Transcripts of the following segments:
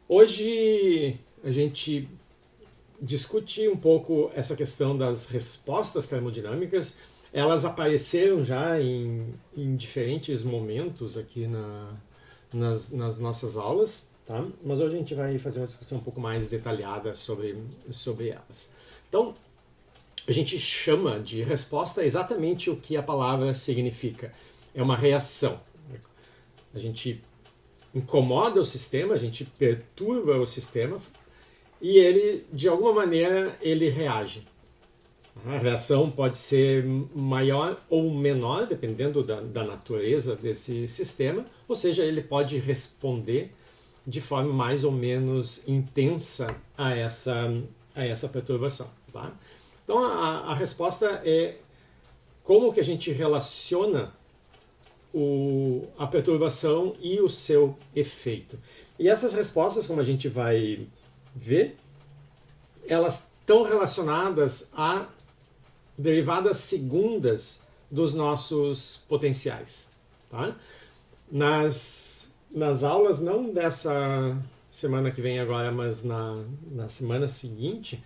Hoje a gente discute um pouco essa questão das respostas termodinâmicas. Elas apareceram já em diferentes momentos aqui nas nossas aulas, tá? Mas hoje a gente vai fazer uma discussão um pouco mais detalhada sobre elas. Então, a gente chama de resposta exatamente o que a palavra significa. É uma reação. A gente incomoda o sistema, a gente perturba o sistema e ele, de alguma maneira, ele reage. A reação pode ser maior ou menor, dependendo da natureza desse sistema, ou seja, ele pode responder de forma mais ou menos intensa a essa perturbação. Tá? Então, a resposta é como que a gente relaciona a perturbação e o seu efeito. E essas respostas, como a gente vai ver, elas estão relacionadas a derivadas segundas dos nossos potenciais. Tá? Nas aulas, não dessa semana que vem agora, mas na semana seguinte,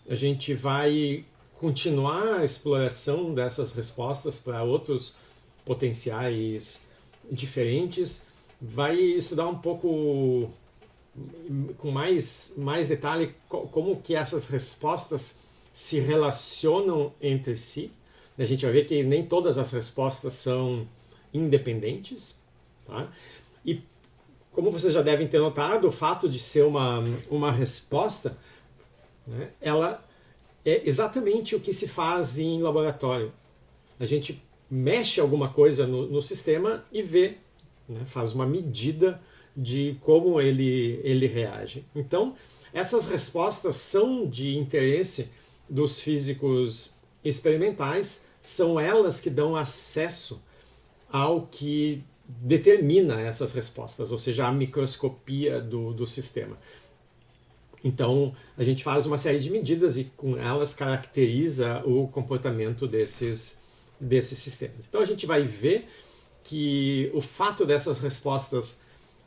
a gente vai continuar a exploração dessas respostas para outros potenciais diferentes, vai estudar um pouco com mais detalhe como que essas respostas se relacionam entre si. A gente vai ver que nem todas as respostas são independentes. Tá? E como vocês já devem ter notado, o fato de ser uma resposta, né, ela é exatamente o que se faz em laboratório. A gente mexe alguma coisa no sistema e vê, né, faz uma medida de como ele reage. Então, essas respostas são de interesse dos físicos experimentais, são elas que dão acesso ao que determina essas respostas, ou seja, a microscopia do sistema. Então, a gente faz uma série de medidas e com elas caracteriza o comportamento desses sistemas. Então, a gente vai ver que o fato dessas respostas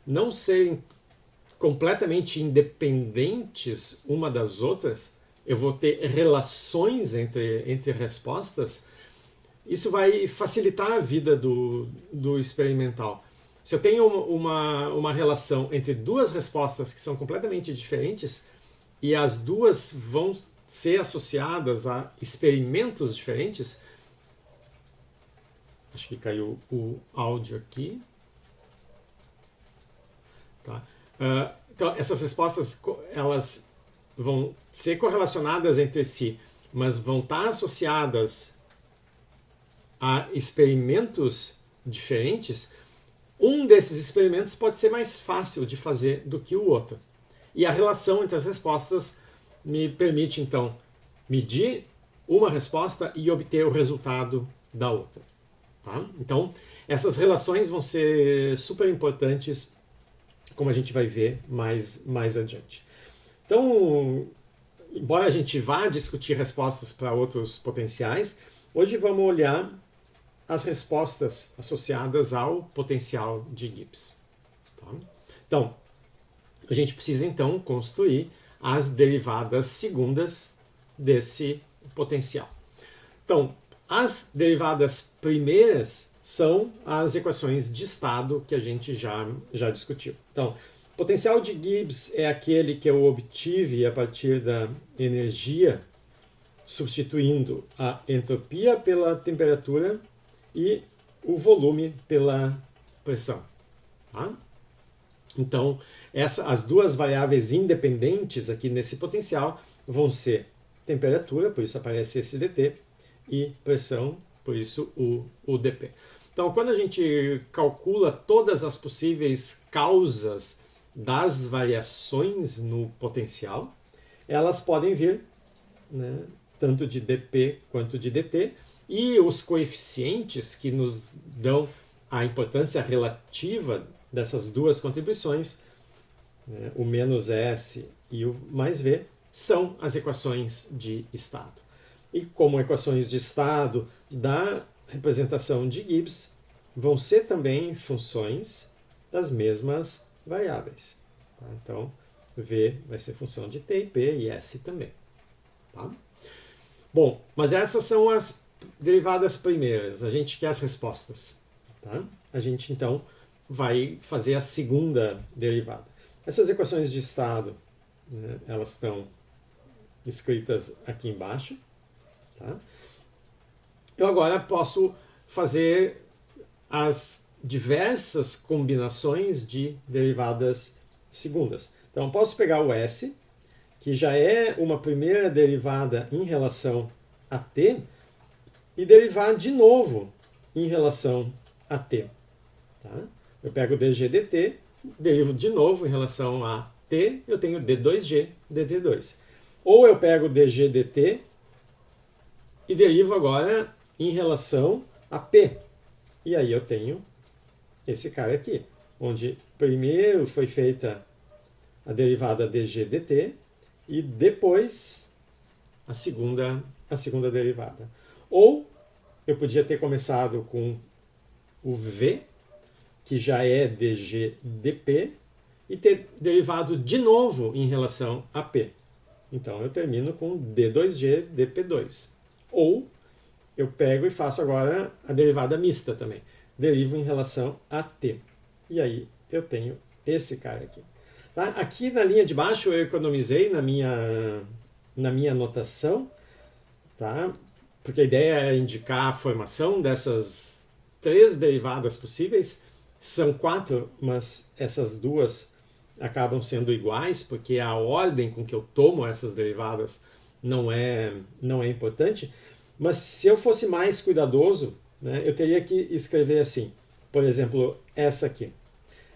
não serem completamente independentes uma das outras, eu vou ter relações entre respostas, isso vai facilitar a vida do experimental. Se eu tenho uma relação entre duas respostas que são completamente diferentes e as duas vão ser associadas a experimentos diferentes, acho que caiu o áudio aqui. Tá? Então, essas respostas elas vão ser correlacionadas entre si, mas vão estar associadas a experimentos diferentes. Um desses experimentos pode ser mais fácil de fazer do que o outro. E a relação entre as respostas me permite, então, medir uma resposta e obter o resultado da outra. Tá? Então, essas relações vão ser super importantes, como a gente vai ver mais adiante. Então, embora a gente vá discutir respostas para outros potenciais, hoje vamos olhar as respostas associadas ao potencial de Gibbs. Tá? Então, a gente precisa então construir as derivadas segundas desse potencial. Então, as derivadas primeiras são as equações de estado que a gente já discutiu. Então, o potencial de Gibbs é aquele que eu obtive a partir da energia, substituindo a entropia pela temperatura e o volume pela pressão. Tá? Então, as duas variáveis independentes aqui nesse potencial vão ser temperatura, por isso aparece esse dt, e pressão, por isso o dp. Então, quando a gente calcula todas as possíveis causas das variações no potencial, elas podem vir, né, tanto de dp quanto de dt, e os coeficientes que nos dão a importância relativa dessas duas contribuições, né, o menos S e o mais V, são as equações de estado. E como equações de estado da representação de Gibbs, vão ser também funções das mesmas variáveis. Tá? Então, V vai ser função de t, p e s também. Tá? Bom, mas essas são as derivadas primeiras. A gente quer as respostas. Tá? A gente, então, vai fazer a segunda derivada. Essas equações de estado, né, elas estão escritas aqui embaixo. Tá? Eu agora posso fazer as diversas combinações de derivadas segundas. Então, posso pegar o S, que já é uma primeira derivada em relação a t, e derivar de novo em relação a t. Tá? Eu pego dg dt, derivo de novo em relação a t, eu tenho d2g dt2. Ou eu pego dg dt e derivo agora em relação a p. E aí eu tenho esse cara aqui, onde primeiro foi feita a derivada dg dt e depois a segunda derivada. Ou eu podia ter começado com o v, que já é dg dp, e ter derivado de novo em relação a p. Então eu termino com d2g dp2. Ou eu pego e faço agora a derivada mista também. Derivo em relação a t. E aí eu tenho esse cara aqui. Tá? Aqui na linha de baixo eu economizei na minha anotação, tá? Porque a ideia é indicar a formação dessas 3 derivadas possíveis. São 4, mas essas 2 acabam sendo iguais, porque a ordem com que eu tomo essas derivadas não é importante. Mas se eu fosse mais cuidadoso, né, eu teria que escrever assim. Por exemplo, essa aqui.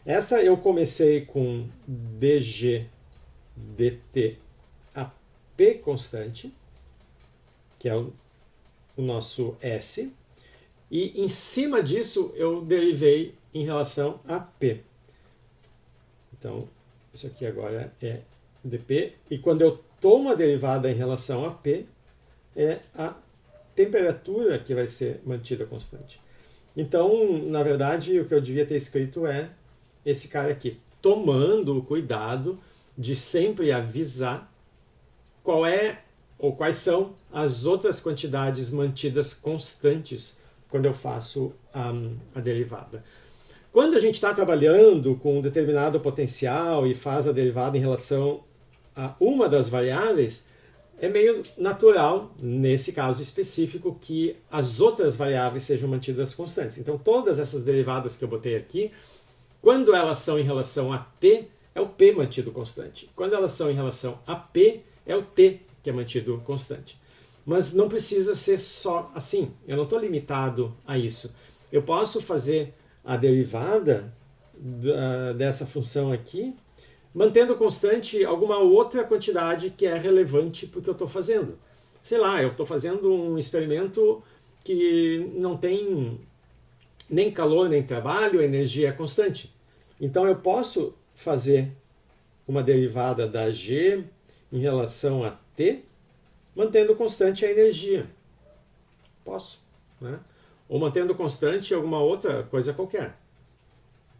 Essa eu comecei com dg dt a p constante, que é o nosso s, e em cima disso eu derivei em relação a p. Então, isso aqui agora é dp, e quando eu tomo a derivada em relação a p, é a temperatura que vai ser mantida constante. Então, na verdade, o que eu devia ter escrito é esse cara aqui, tomando o cuidado de sempre avisar qual é ou quais são as outras quantidades mantidas constantes quando eu faço a derivada. Quando a gente está trabalhando com um determinado potencial e faz a derivada em relação a uma das variáveis, é meio natural, nesse caso específico, que as outras variáveis sejam mantidas constantes. Então, todas essas derivadas que eu botei aqui, quando elas são em relação a t, é o p mantido constante. Quando elas são em relação a p, é o t que é mantido constante. Mas não precisa ser só assim. Eu não estou limitado a isso. Eu posso fazer a derivada dessa função aqui, mantendo constante alguma outra quantidade que é relevante para o que eu estou fazendo. Sei lá, eu estou fazendo um experimento que não tem nem calor nem trabalho, a energia é constante. Então eu posso fazer uma derivada da g em relação a t, mantendo constante a energia. Posso, né? Ou mantendo constante alguma outra coisa qualquer.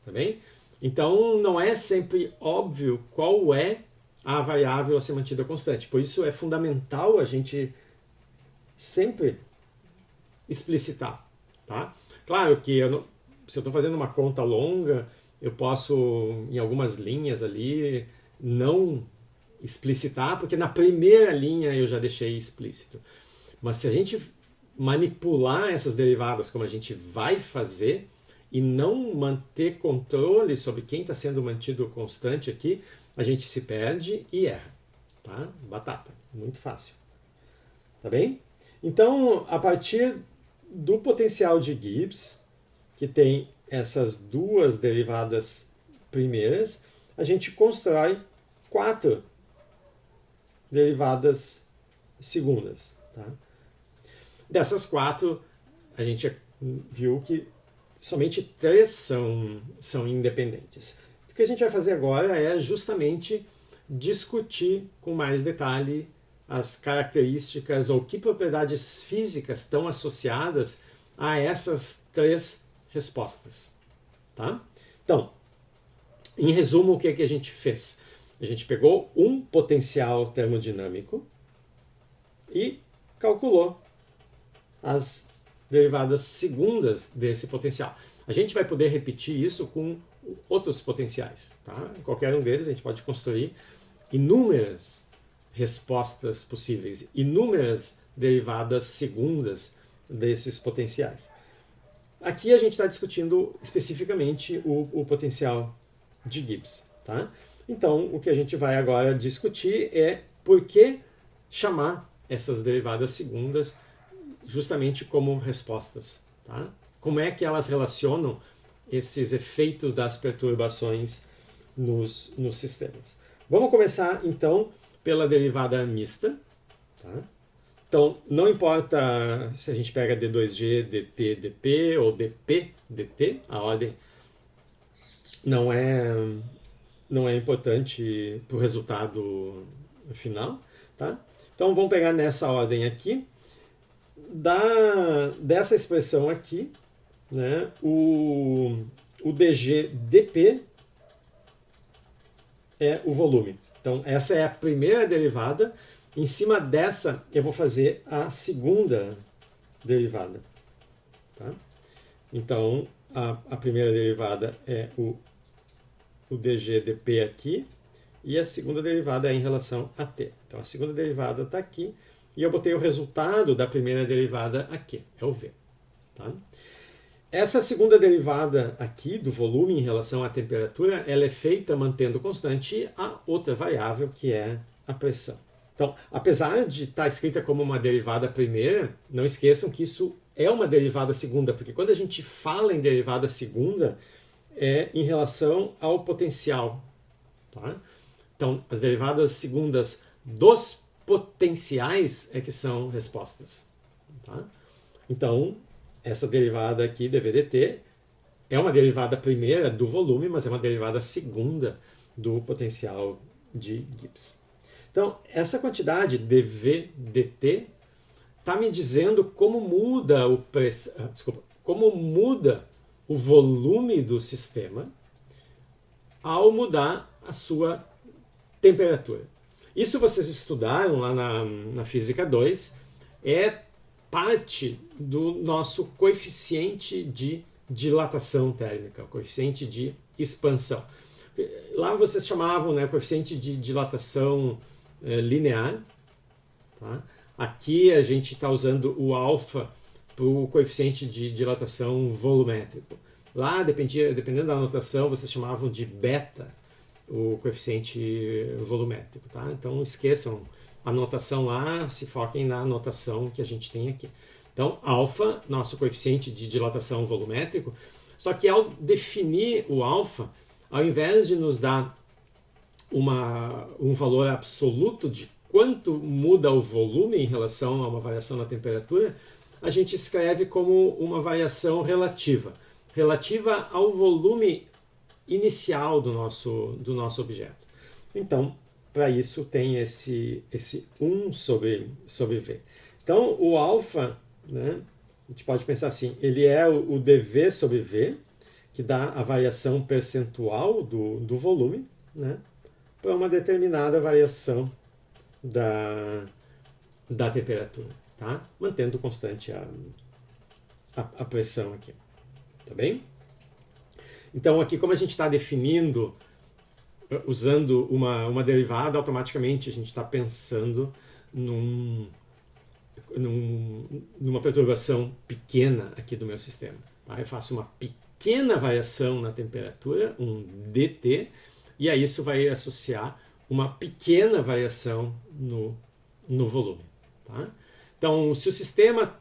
Tá bem? Então, não é sempre óbvio qual é a variável a ser mantida constante. Por isso, é fundamental a gente sempre explicitar. Tá? Claro que se eu estou fazendo uma conta longa, eu posso, em algumas linhas ali, não explicitar, porque na primeira linha eu já deixei explícito. Mas se a gente manipular essas derivadas como a gente vai fazer, e não manter controle sobre quem está sendo mantido constante aqui, a gente se perde e erra. Tá? Batata. Muito fácil. Tá bem? Então, a partir do potencial de Gibbs, que tem essas 2 derivadas primeiras, a gente constrói 4 derivadas segundas. Tá? Dessas 4, a gente viu que somente 3 são independentes. O que a gente vai fazer agora é justamente discutir com mais detalhe as características ou que propriedades físicas estão associadas a essas 3 respostas. Tá? Então, em resumo, o que a gente fez? A gente pegou um potencial termodinâmico e calculou as derivadas segundas desse potencial. A gente vai poder repetir isso com outros potenciais. Tá? Qualquer um deles a gente pode construir inúmeras respostas possíveis, inúmeras derivadas segundas desses potenciais. Aqui a gente está discutindo especificamente o potencial de Gibbs. Tá? Então, o que a gente vai agora discutir é por que chamar essas derivadas segundas justamente como respostas. Tá? Como é que elas relacionam esses efeitos das perturbações nos sistemas. Vamos começar, então, pela derivada mista. Tá? Então, não importa se a gente pega d2g, dt, dp ou dp, dt, a ordem não é importante para o resultado final. Tá? Então, vamos pegar nessa ordem aqui. Dessa expressão aqui, né, o dg dp é o volume. Então, essa é a primeira derivada. Em cima dessa, eu vou fazer a segunda derivada. Tá? Então, a primeira derivada é o dg dp aqui, e a segunda derivada é em relação a t. Então, a segunda derivada está aqui, e eu botei o resultado da primeira derivada aqui, é o v. Tá? Essa segunda derivada aqui do volume em relação à temperatura, ela é feita mantendo constante a outra variável, que é a pressão. Então, apesar de estar escrita como uma derivada primeira, não esqueçam que isso é uma derivada segunda, porque quando a gente fala em derivada segunda, é em relação ao potencial. Tá? Então, as derivadas segundas dos potenciais é que são respostas. Tá? Então, essa derivada aqui, dv/dt, é uma derivada primeira do volume, mas é uma derivada segunda do potencial de Gibbs. Então, essa quantidade dv/dt está me dizendo como muda como muda o volume do sistema ao mudar a sua temperatura. Isso vocês estudaram lá na Física 2, é parte do nosso coeficiente de dilatação térmica, o coeficiente de expansão. Lá vocês chamavam, né, coeficiente de dilatação linear. Tá? Aqui a gente está usando o alfa para o coeficiente de dilatação volumétrico. Lá, dependendo da anotação, vocês chamavam de beta, o coeficiente volumétrico. Tá? Então esqueçam a notação lá, se foquem na anotação que a gente tem aqui. Então, alfa, nosso coeficiente de dilatação volumétrico, só que ao definir o alfa, ao invés de nos dar um valor absoluto de quanto muda o volume em relação a uma variação na temperatura, a gente escreve como uma variação relativa, relativa ao volume inicial do nosso objeto. Então, para isso tem esse 1 sobre V. Então, o alfa, né, a gente pode pensar assim, ele é o dV sobre V, que dá a variação percentual do volume, né, para uma determinada variação da temperatura, tá? Mantendo constante a pressão aqui, tá bem? Então, aqui, como a gente está definindo, usando uma derivada, automaticamente a gente está pensando numa perturbação pequena aqui do meu sistema. Tá? Eu faço uma pequena variação na temperatura, um dt, e a isso vai associar uma pequena variação no volume. Tá? Então, se o sistema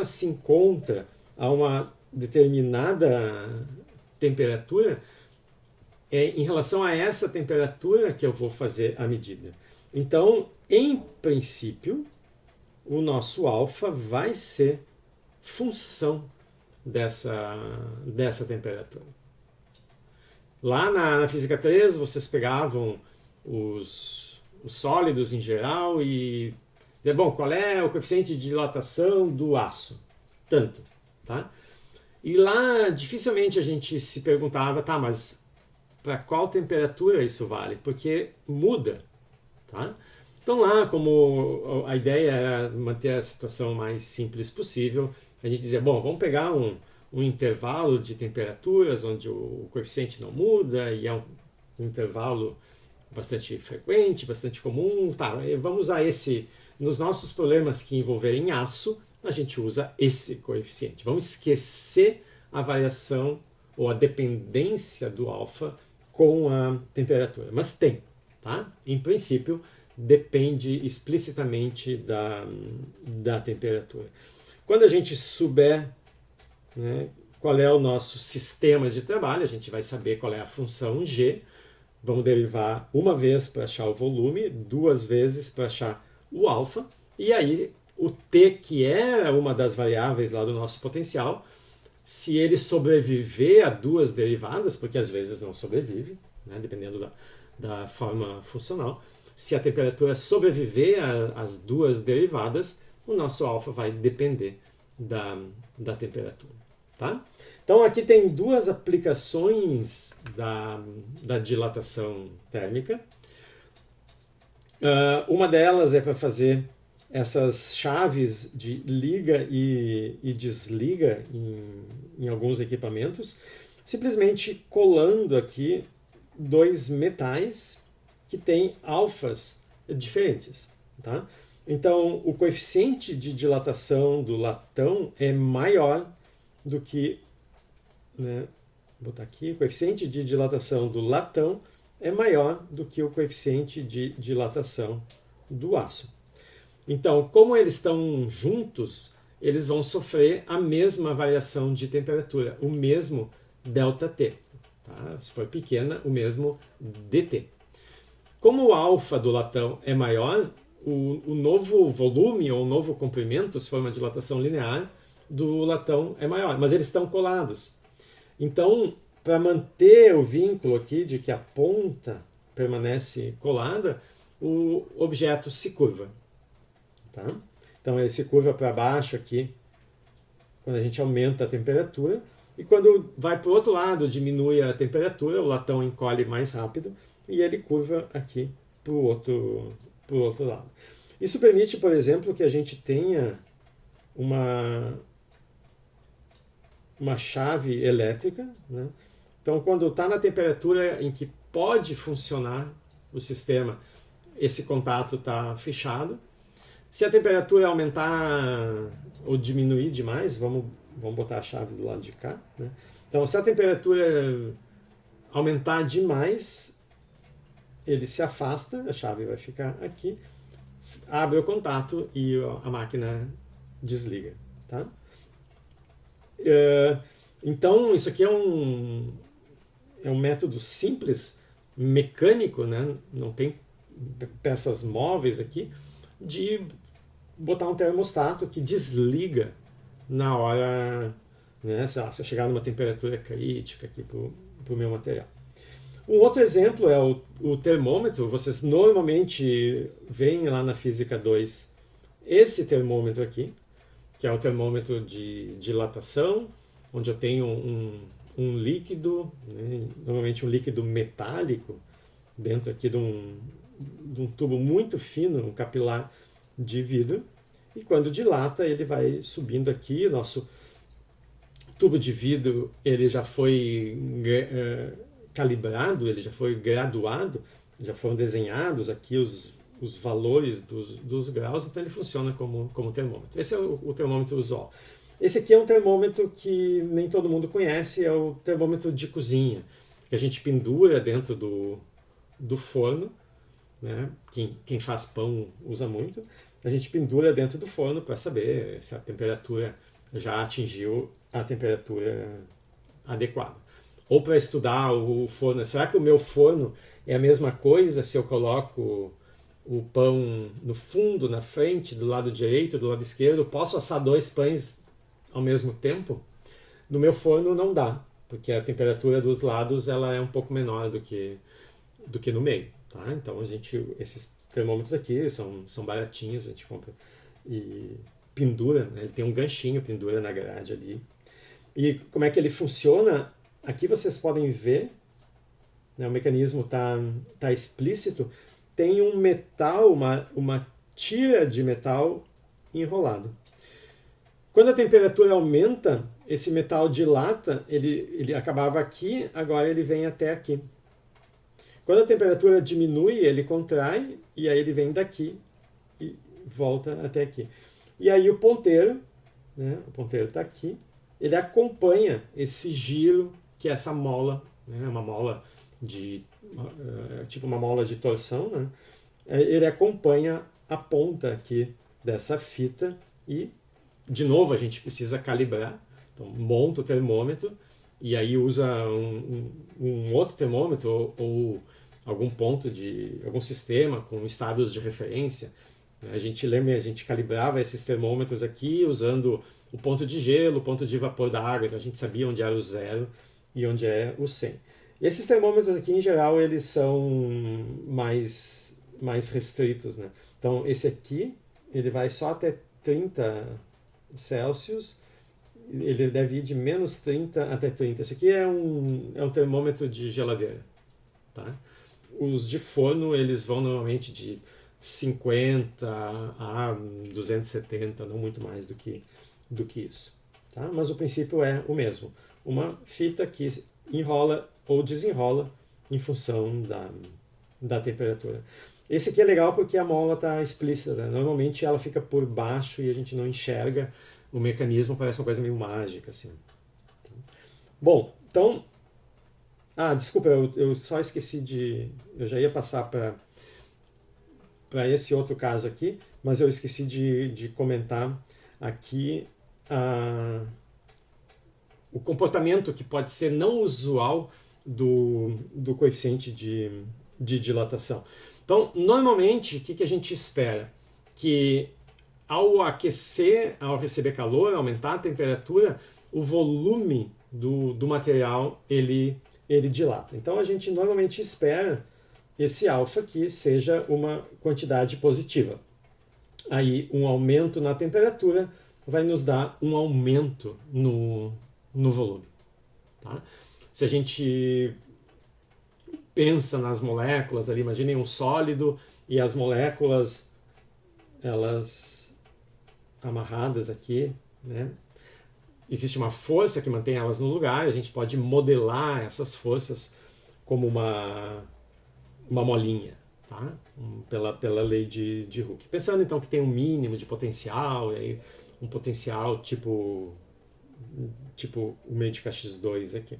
se encontra a uma determinada temperatura, é em relação a essa temperatura que eu vou fazer a medida. Então, em princípio, o nosso alfa vai ser função dessa temperatura. Lá na Física 3, vocês pegavam os sólidos em geral e dizer, bom, qual é o coeficiente de dilatação do aço? Tanto, tá? E lá, dificilmente a gente se perguntava, tá, mas para qual temperatura isso vale, porque muda, tá? Então lá, como a ideia era manter a situação mais simples possível, a gente dizia, bom, vamos pegar um intervalo de temperaturas onde o coeficiente não muda e é um intervalo bastante frequente, bastante comum, tá, vamos usar esse, nos nossos problemas que envolverem aço, a gente usa esse coeficiente. Vamos esquecer a variação ou a dependência do alfa com a temperatura, mas tem, tá? Em princípio, depende explicitamente da temperatura. Quando a gente souber, né, qual é o nosso sistema de trabalho, a gente vai saber qual é a função G. Vamos derivar uma vez para achar o volume, duas vezes para achar o alfa, e aí o T, que é uma das variáveis lá do nosso potencial, se ele sobreviver a duas derivadas, porque às vezes não sobrevive, né, dependendo da forma funcional, se a temperatura sobreviver às duas derivadas, o nosso alfa vai depender da temperatura. Tá? Então aqui tem duas aplicações da dilatação térmica. Uma delas é para fazer essas chaves de liga e desliga em alguns equipamentos, simplesmente colando aqui dois metais que têm alfas diferentes. Tá? Então o coeficiente de dilatação do latão é maior do que, né, vou botar aqui, o coeficiente de dilatação do latão é maior do que o coeficiente de dilatação do aço. Então, como eles estão juntos, eles vão sofrer a mesma variação de temperatura, o mesmo ΔT. Tá? Se for pequena, o mesmo dt. Como o alfa do latão é maior, o novo volume ou o novo comprimento, se for uma dilatação linear, do latão é maior, mas eles estão colados. Então, para manter o vínculo aqui de que a ponta permanece colada, o objeto se curva. Tá? Então ele se curva para baixo aqui quando a gente aumenta a temperatura, e quando vai para o outro lado, diminui a temperatura, o latão encolhe mais rápido e ele curva aqui para o outro lado. Isso permite, por exemplo, que a gente tenha uma chave elétrica, né? Então, quando está na temperatura em que pode funcionar o sistema, esse contato está fechado. Se a temperatura aumentar ou diminuir demais, vamos botar a chave do lado de cá, né? Então, se a temperatura aumentar demais, ele se afasta, a chave vai ficar aqui, abre o contato e a máquina desliga. Tá? Então, isso aqui é um método simples, mecânico, né? Não tem peças móveis aqui, de botar um termostato que desliga na hora, né, se eu chegar numa temperatura crítica aqui para o meu material. Um outro exemplo é o termômetro. Vocês normalmente veem lá na Física 2 esse termômetro aqui, que é o termômetro de dilatação, onde eu tenho um líquido, né, normalmente um líquido metálico, dentro aqui de um tubo muito fino, um capilar de vidro, e quando dilata ele vai subindo aqui. O nosso tubo de vidro ele já foi calibrado, ele já foi graduado, já foram desenhados aqui os valores dos graus, então ele funciona como termômetro. Esse é o termômetro usual. Esse aqui é um termômetro que nem todo mundo conhece, é o termômetro de cozinha, que a gente pendura dentro do forno, né? Quem faz pão usa muito. A gente pendura dentro do forno para saber se a temperatura já atingiu a temperatura adequada. Ou para estudar o forno. Será que o meu forno é a mesma coisa se eu coloco o pão no fundo, na frente, do lado direito, do lado esquerdo? Posso assar dois pães ao mesmo tempo? No meu forno não dá, porque a temperatura dos lados ela é um pouco menor do que no meio. Tá? Então esses termômetros aqui são baratinhos, a gente compra e pendura, né? Ele tem um ganchinho, pendura na grade ali. E como é que ele funciona? Aqui vocês podem ver né, o mecanismo tá explícito, tem um metal, uma tira de metal enrolado. Quando a temperatura aumenta, esse metal dilata, ele acabava aqui, agora ele vem até aqui. Quando a temperatura diminui, ele contrai, e aí ele vem daqui e volta até aqui. E aí o ponteiro, né, o ponteiro está aqui, ele acompanha esse giro que é essa mola, né, uma mola de tipo uma mola de torção, né, ele acompanha a ponta aqui dessa fita e, de novo, a gente precisa calibrar. Então, monta o termômetro e aí usa um outro termômetro ou algum ponto de algum sistema com estados de referência. A gente calibrava esses termômetros aqui usando o ponto de gelo, o ponto de vapor da água, então a gente sabia onde era o 0 e onde é o 100. E esses termômetros aqui, em geral, eles são mais restritos, né? Então, esse aqui, ele vai só até 30 Celsius, ele deve ir de menos 30 até 30. Esse aqui é um termômetro de geladeira, tá? Os de forno, eles vão normalmente de 50 a 270, não muito mais do que isso. Tá? Mas o princípio é o mesmo. Uma fita que enrola ou desenrola em função da temperatura. Esse aqui é legal porque a mola está explícita, né? Normalmente ela fica por baixo e a gente não enxerga o mecanismo, parece uma coisa meio mágica, assim. Bom, então... desculpa, eu só esqueci de... Eu já ia passar para esse outro caso aqui, mas eu esqueci de comentar aqui o comportamento que pode ser não usual do coeficiente de dilatação. Então, normalmente, o que a gente espera? Que ao aquecer, ao receber calor, aumentar a temperatura, o volume do material ele dilata. Então, a gente normalmente espera esse alfa aqui seja uma quantidade positiva. Aí, um aumento na temperatura vai nos dar um aumento no volume. Tá? Se a gente pensa nas moléculas ali, imaginem um sólido e as moléculas, elas amarradas aqui, né? Existe uma força que mantém elas no lugar, a gente pode modelar essas forças como uma molinha, tá? Pela lei de Hooke. Pensando então que tem um mínimo de potencial, e aí um potencial tipo o meio de KX2 aqui.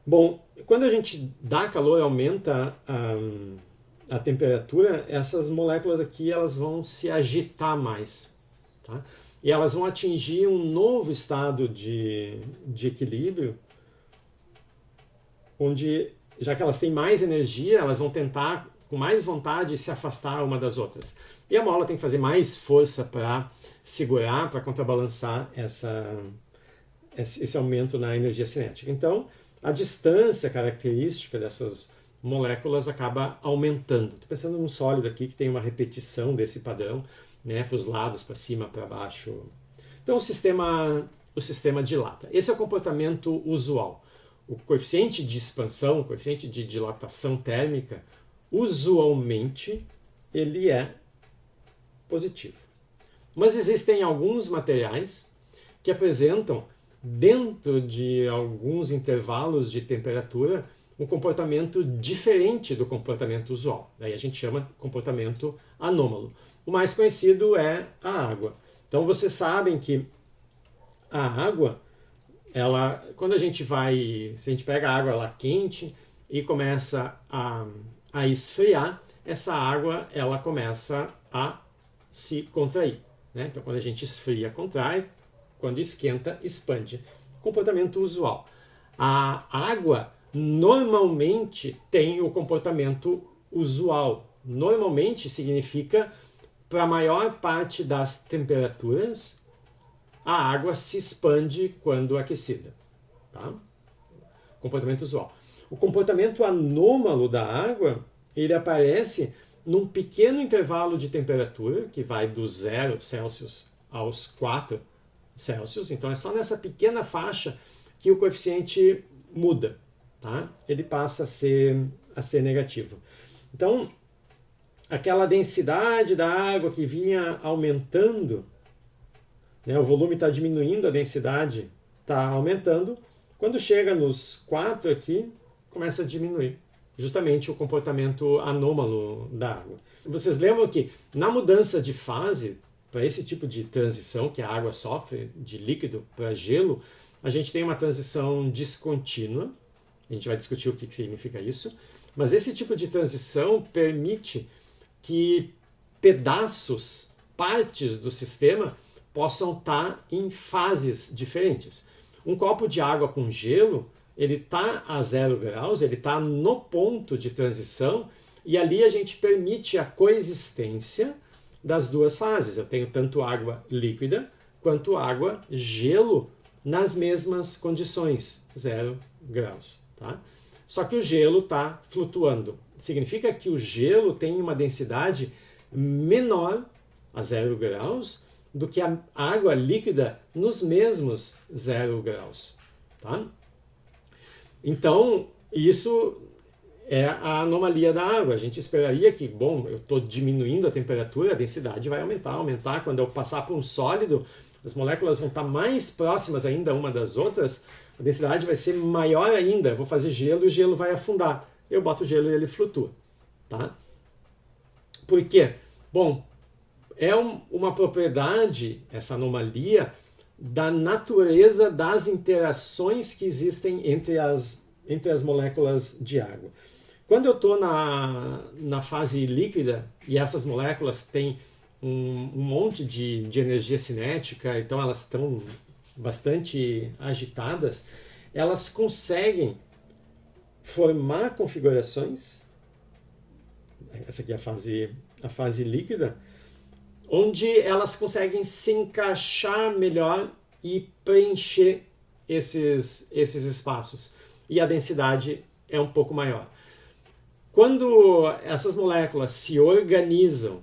Bom, quando a gente dá calor e aumenta a temperatura, essas moléculas aqui elas vão se agitar mais, tá? E elas vão atingir um novo estado de equilíbrio, onde, já que elas têm mais energia, elas vão tentar, com mais vontade, se afastar uma das outras. E a mola tem que fazer mais força para segurar, para contrabalançar esse aumento na energia cinética. Então, a distância característica dessas moléculas acaba aumentando. Estou pensando num sólido aqui que tem uma repetição desse padrão, né, para os lados, para cima, para baixo. Então o sistema dilata. Esse é o comportamento usual. O coeficiente de expansão, o coeficiente de dilatação térmica, usualmente ele é positivo. Mas existem alguns materiais que apresentam, dentro de alguns intervalos de temperatura, um comportamento diferente do comportamento usual. Daí a gente chama de comportamento anômalo. O mais conhecido é a água. Então vocês sabem que a água, quando se a gente pega a água ela quente e começa a esfriar, essa água ela começa a se contrair, né? Então quando a gente esfria, contrai, quando esquenta, expande. Comportamento usual. A água normalmente tem o comportamento usual. Normalmente significa, para a maior parte das temperaturas, a água se expande quando aquecida. Tá? Comportamento usual. O comportamento anômalo da água, ele aparece num pequeno intervalo de temperatura, que vai do 0 Celsius aos 4 Celsius. Então é só nessa pequena faixa que o coeficiente muda. tá? Ele passa a ser negativo. Então, aquela densidade da água que vinha aumentando, né, o volume está diminuindo, a densidade está aumentando. Quando chega nos 4 aqui, começa a diminuir. Justamente o comportamento anômalo da água. Vocês lembram que na mudança de fase, para esse tipo de transição que a água sofre de líquido para gelo, a gente tem uma transição descontínua. A gente vai discutir o que significa isso. Mas esse tipo de transição permite que pedaços, partes do sistema possam estar em fases diferentes. Um copo de água com gelo, ele está a 0 graus, ele está no ponto de transição e ali a gente permite a coexistência das duas fases. Eu tenho tanto água líquida quanto água gelo nas mesmas condições, 0 graus. Tá? Só que o gelo está flutuando. Significa que o gelo tem uma densidade menor a 0 graus do que a água líquida nos mesmos 0 graus. Tá? Então, isso é a anomalia da água. A gente esperaria que, bom, eu estou diminuindo a temperatura, a densidade vai aumentar. Quando eu passar por um sólido, as moléculas vão estar mais próximas ainda uma das outras, a densidade vai ser maior ainda. Eu vou fazer gelo e o gelo vai afundar. Eu boto o gelo e ele flutua. Tá? Por quê? Bom, é uma propriedade, essa anomalia, da natureza das interações que existem entre as moléculas de água. Quando eu estou na fase líquida e essas moléculas têm um monte de energia cinética, então elas estão bastante agitadas, elas conseguem formar configurações, essa aqui é a fase líquida, onde elas conseguem se encaixar melhor e preencher esses espaços. E a densidade é um pouco maior. Quando essas moléculas se organizam,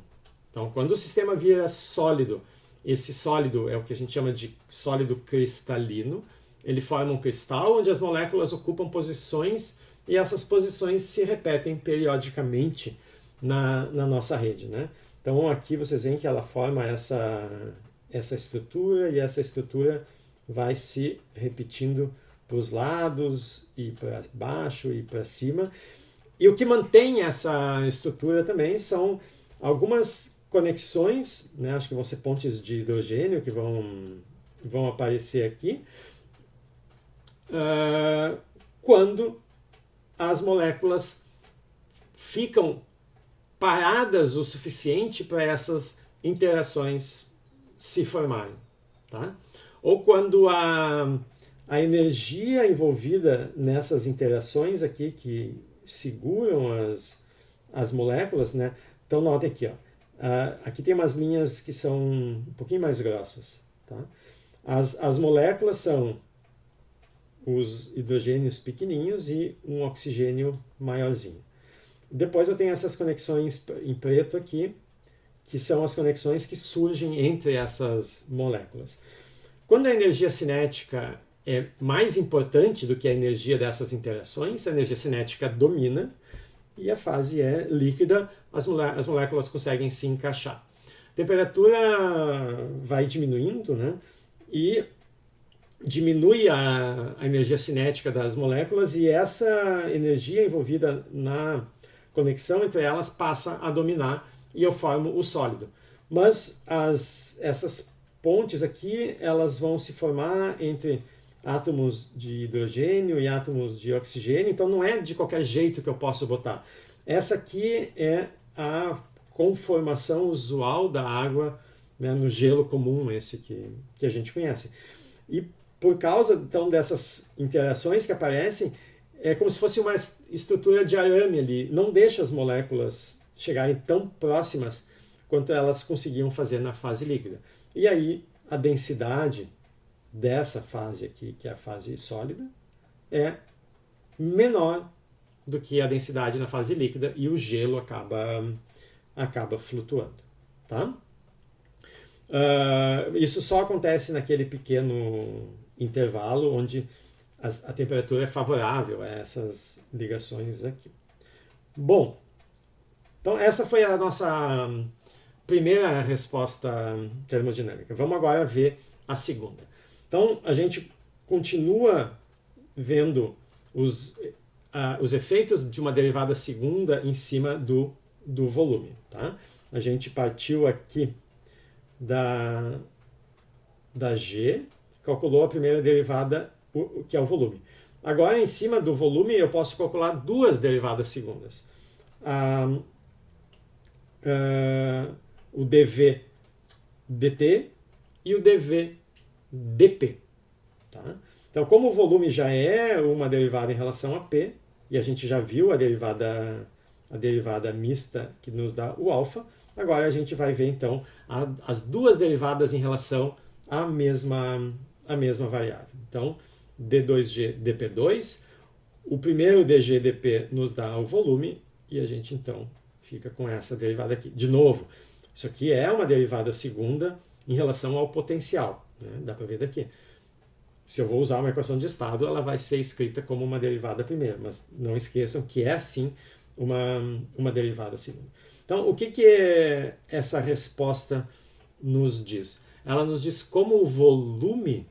então quando o sistema vira sólido, esse sólido é o que a gente chama de sólido cristalino, ele forma um cristal onde as moléculas ocupam posições e essas posições se repetem periodicamente na nossa rede, né? Então aqui vocês veem que ela forma essa estrutura e essa estrutura vai se repetindo para os lados e para baixo e para cima. E o que mantém essa estrutura também são algumas conexões, né? Acho que vão ser pontes de hidrogênio que vão aparecer aqui, quando as moléculas ficam paradas o suficiente para essas interações se formarem. Tá? Ou quando a energia envolvida nessas interações aqui, que seguram as moléculas, né? Então notem aqui, ó, aqui tem umas linhas que são um pouquinho mais grossas. Tá? As moléculas são os hidrogênios pequenininhos e um oxigênio maiorzinho. Depois eu tenho essas conexões em preto aqui, que são as conexões que surgem entre essas moléculas. Quando a energia cinética é mais importante do que a energia dessas interações, a energia cinética domina e a fase é líquida, as moléculas conseguem se encaixar. A temperatura vai diminuindo, né? E diminui a energia cinética das moléculas e essa energia envolvida na conexão entre elas passa a dominar e eu formo o sólido. Mas essas pontes aqui, elas vão se formar entre átomos de hidrogênio e átomos de oxigênio, então não é de qualquer jeito que eu posso botar. Essa aqui é a conformação usual da água, né, no gelo comum, esse que a gente conhece. E por causa então dessas interações que aparecem, é como se fosse uma estrutura de arame ali, não deixa as moléculas chegarem tão próximas quanto elas conseguiam fazer na fase líquida. E aí a densidade dessa fase aqui, que é a fase sólida, é menor do que a densidade na fase líquida e o gelo acaba flutuando. Tá? Isso só acontece naquele pequeno intervalo onde a temperatura é favorável a essas ligações aqui. Bom, então essa foi a nossa primeira resposta termodinâmica. Vamos agora ver a segunda. Então a gente continua vendo os efeitos de uma derivada segunda em cima do volume. Tá? A gente partiu aqui da G, calculou a primeira derivada, que é o volume. Agora, em cima do volume, eu posso calcular duas derivadas segundas. O dV dt e o dV dp. Tá? Então, como o volume já é uma derivada em relação a P, e a gente já viu a derivada mista que nos dá o alfa, agora a gente vai ver então as duas derivadas em relação à mesma variável. Então, d2g dp2, o primeiro dg dp nos dá o volume, e a gente então fica com essa derivada aqui. De novo, isso aqui é uma derivada segunda em relação ao potencial, né? Dá para ver daqui. Se eu vou usar uma equação de estado, ela vai ser escrita como uma derivada primeira, mas não esqueçam que é sim uma derivada segunda. Então, o que essa resposta nos diz? Ela nos diz como o volume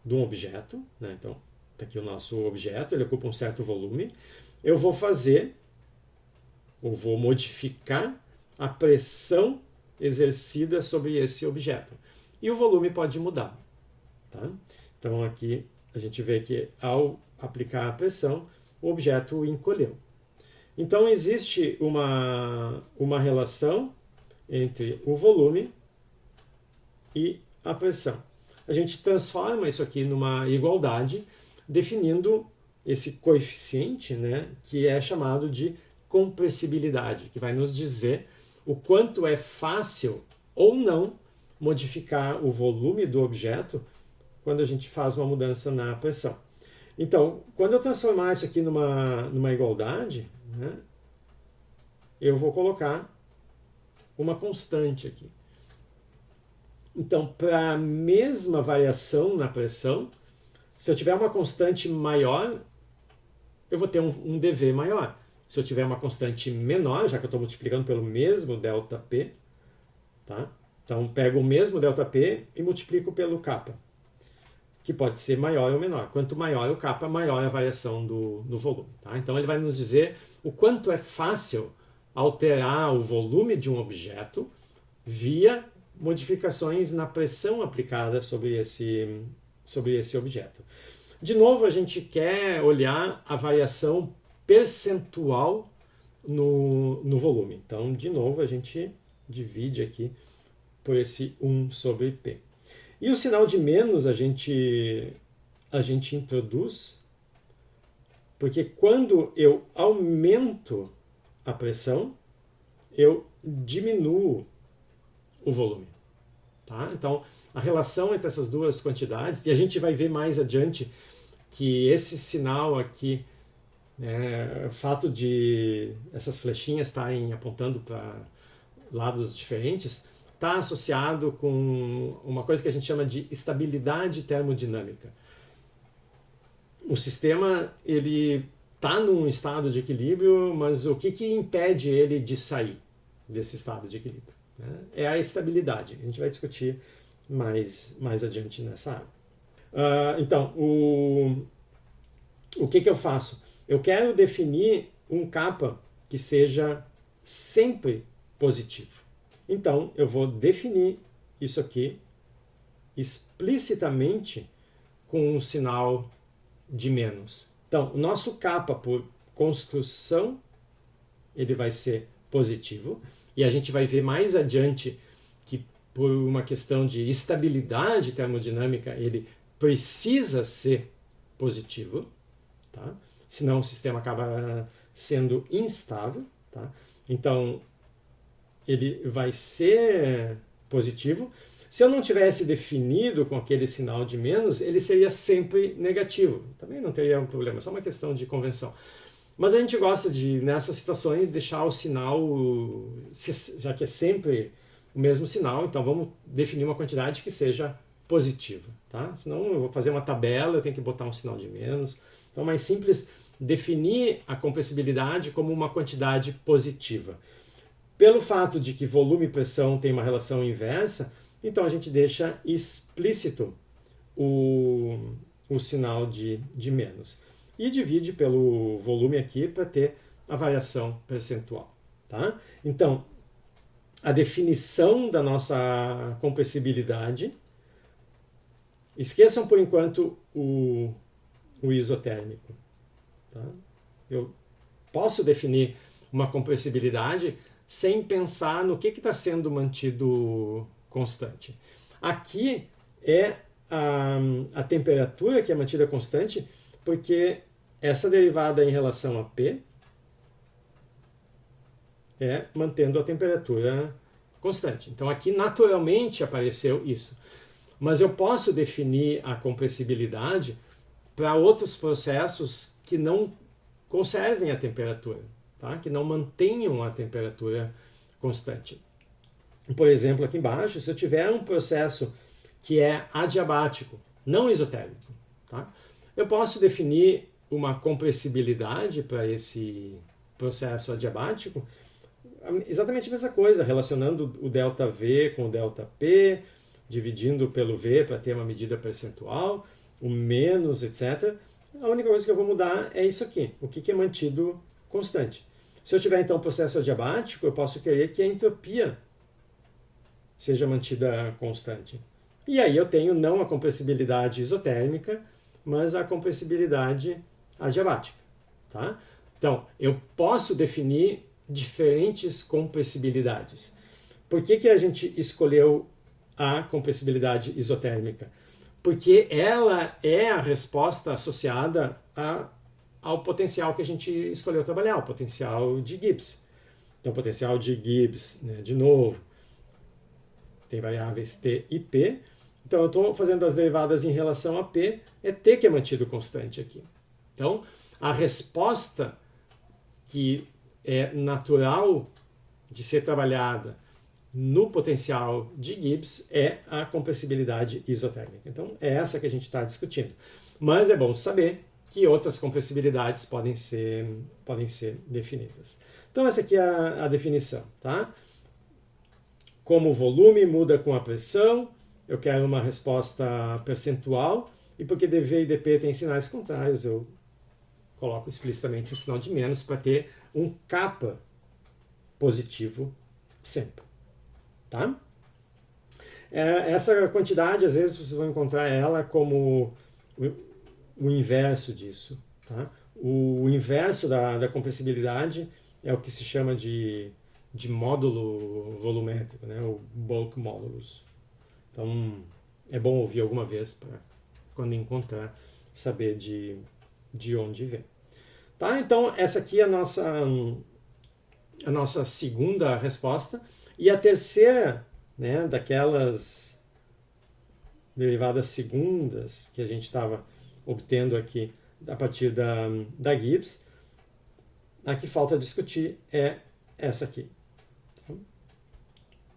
de um objeto, né? Então, está aqui o nosso objeto, ele ocupa um certo volume, eu vou modificar a pressão exercida sobre esse objeto. E o volume pode mudar. Tá? Então aqui a gente vê que ao aplicar a pressão, o objeto encolheu. Então existe uma relação entre o volume e a pressão. A gente transforma isso aqui numa igualdade, definindo esse coeficiente, né, que é chamado de compressibilidade, que vai nos dizer o quanto é fácil ou não modificar o volume do objeto quando a gente faz uma mudança na pressão. Então, quando eu transformar isso aqui numa igualdade, né, eu vou colocar uma constante aqui. Então, para a mesma variação na pressão, se eu tiver uma constante maior, eu vou ter um dV maior. Se eu tiver uma constante menor, já que eu estou multiplicando pelo mesmo ΔP, tá? Então, pego o mesmo ΔP e multiplico pelo kappa, que pode ser maior ou menor. Quanto maior o kappa, maior a variação do volume. Tá? Então ele vai nos dizer o quanto é fácil alterar o volume de um objeto via modificações na pressão aplicada sobre esse objeto. De novo, a gente quer olhar a variação percentual no volume. Então, de novo, a gente divide aqui por esse 1 sobre P. E o sinal de menos a gente introduz, porque quando eu aumento a pressão, eu diminuo o volume. Tá? Então, a relação entre essas duas quantidades, e a gente vai ver mais adiante que esse sinal aqui, o fato de essas flechinhas estarem apontando para lados diferentes, está associado com uma coisa que a gente chama de estabilidade termodinâmica. O sistema ele está num estado de equilíbrio, mas o que impede ele de sair desse estado de equilíbrio? Né? É a estabilidade. A gente vai discutir mais adiante nessa área. Então, o que eu faço? Eu quero definir um kappa que seja sempre positivo. Então, eu vou definir isso aqui explicitamente com um sinal de menos. Então, o nosso kappa por construção, ele vai ser positivo. E a gente vai ver mais adiante que por uma questão de estabilidade termodinâmica, ele precisa ser positivo. Tá? Senão o sistema acaba sendo instável. Tá? Então, ele vai ser positivo. Se eu não tivesse definido com aquele sinal de menos, ele seria sempre negativo. Também não teria um problema, é só uma questão de convenção. Mas a gente gosta de, nessas situações, deixar o sinal, já que é sempre o mesmo sinal, então vamos definir uma quantidade que seja positiva. tá? Senão eu vou fazer uma tabela, eu tenho que botar um sinal de menos. Então é mais simples definir a compressibilidade como uma quantidade positiva. Pelo fato de que volume e pressão têm uma relação inversa, então a gente deixa explícito o sinal de menos. E divide pelo volume aqui para ter a variação percentual. Tá? Então, a definição da nossa compressibilidade, esqueçam por enquanto o isotérmico. Tá? Eu posso definir uma compressibilidade sem pensar no que está sendo mantido constante. Aqui é a temperatura que é mantida constante, porque essa derivada em relação a P é mantendo a temperatura constante. Então aqui naturalmente apareceu isso. Mas eu posso definir a compressibilidade para outros processos que não conservem a temperatura, tá? Que não mantenham a temperatura constante. Por exemplo, aqui embaixo, se eu tiver um processo que é adiabático, não isotérmico, tá? Eu posso definir uma compressibilidade para esse processo adiabático, exatamente a mesma coisa, relacionando o ΔV com o ΔP, dividindo pelo V para ter uma medida percentual, o menos, etc. A única coisa que eu vou mudar é isso aqui, o que é mantido constante. Se eu tiver então um processo adiabático, eu posso querer que a entropia seja mantida constante. E aí eu tenho não a compressibilidade isotérmica, mas a compressibilidade adiabática. Tá? Então, eu posso definir diferentes compressibilidades. Por que a gente escolheu a compressibilidade isotérmica? Porque ela é a resposta associada ao potencial que a gente escolheu trabalhar, o potencial de Gibbs. Então, o potencial de Gibbs, né, de novo, tem variáveis T e P. Então, eu estou fazendo as derivadas em relação a P, é T que é mantido constante aqui. Então, a resposta que é natural de ser trabalhada no potencial de Gibbs é a compressibilidade isotérmica. Então, é essa que a gente está discutindo. Mas é bom saber que outras compressibilidades podem ser definidas. Então, essa aqui é a definição. Tá? Como o volume muda com a pressão, eu quero uma resposta percentual, e porque dV e dP têm sinais contrários, eu coloco explicitamente um sinal de menos para ter um kappa positivo sempre. Tá? Essa quantidade, às vezes, vocês vão encontrar ela como o inverso disso. Tá? O inverso da compressibilidade é o que se chama de módulo volumétrico, né? O bulk modulus. Então, é bom ouvir alguma vez para, quando encontrar, saber de onde vem. Tá? Então, essa aqui é a nossa segunda resposta. E a terceira, né, daquelas derivadas segundas que a gente estava obtendo aqui a partir da Gibbs, a que falta discutir é essa aqui.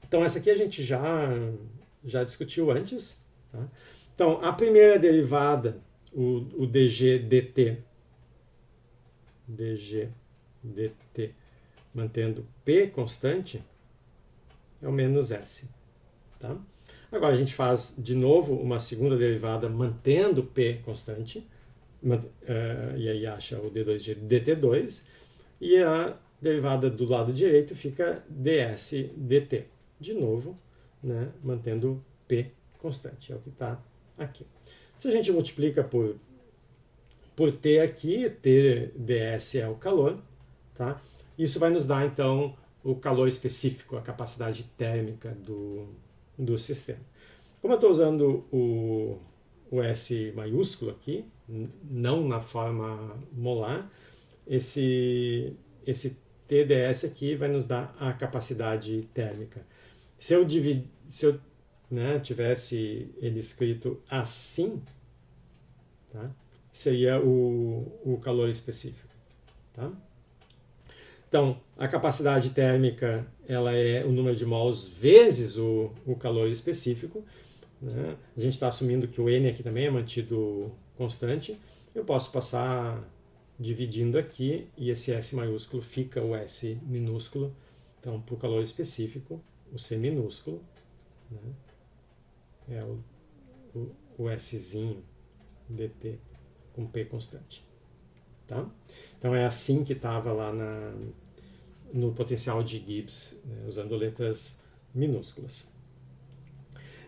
Então, essa aqui a gente já discutiu antes. Tá? Então, a primeira derivada, o dg dt, mantendo P constante, é o menos S. Tá? Agora a gente faz de novo uma segunda derivada mantendo P constante, e aí acha o d2 de dt2, e a derivada do lado direito fica ds dt. De novo, né, mantendo P constante, é o que está aqui. Se a gente multiplica por T aqui, T ds é o calor, tá? Isso vai nos dar, então, o calor específico, a capacidade térmica do sistema. Como eu estou usando o S maiúsculo aqui, não na forma molar, esse TdS aqui vai nos dar a capacidade térmica. Se eu tivesse ele escrito assim, tá? Seria o calor específico. Tá? Então, a capacidade térmica ela é o número de mols vezes o calor específico. né? A gente está assumindo que o n aqui também é mantido constante. Eu posso passar dividindo aqui e esse S maiúsculo fica o S minúsculo. Então, para o calor específico, o C minúsculo, né, é o Szinho dt com P constante. Tá? Então é assim que estava lá no potencial de Gibbs, né, usando letras minúsculas.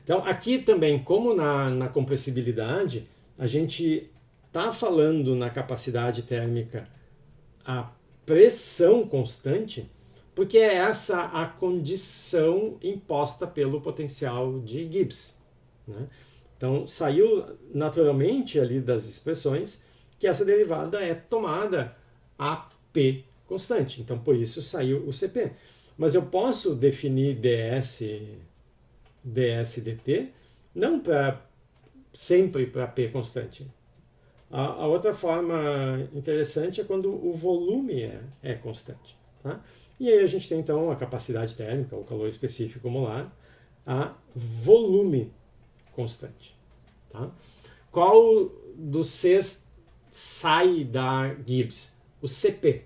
Então aqui também, como na compressibilidade, a gente está falando na capacidade térmica a pressão constante, porque é essa a condição imposta pelo potencial de Gibbs, né? Então saiu naturalmente ali das expressões que essa derivada é tomada a P constante. Então por isso saiu o CP. Mas eu posso definir ds dt não sempre para P constante. A outra forma interessante é quando o volume é constante. Tá? E aí a gente tem então a capacidade térmica, o calor específico molar, a volume constante. Tá? Qual dos Cs sai da Gibbs? O CP.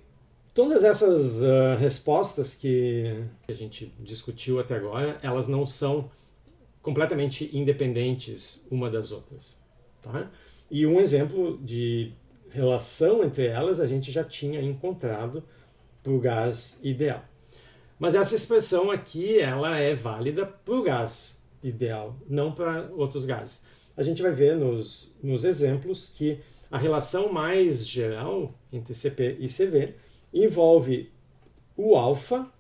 Todas essas respostas que a gente discutiu até agora, elas não são completamente independentes uma das outras. Tá? E um exemplo de relação entre elas a gente já tinha encontrado para o gás ideal. Mas essa expressão aqui ela é válida para o gás ideal, não para outros gases. A gente vai ver nos exemplos que a relação mais geral entre CP e CV envolve o alfa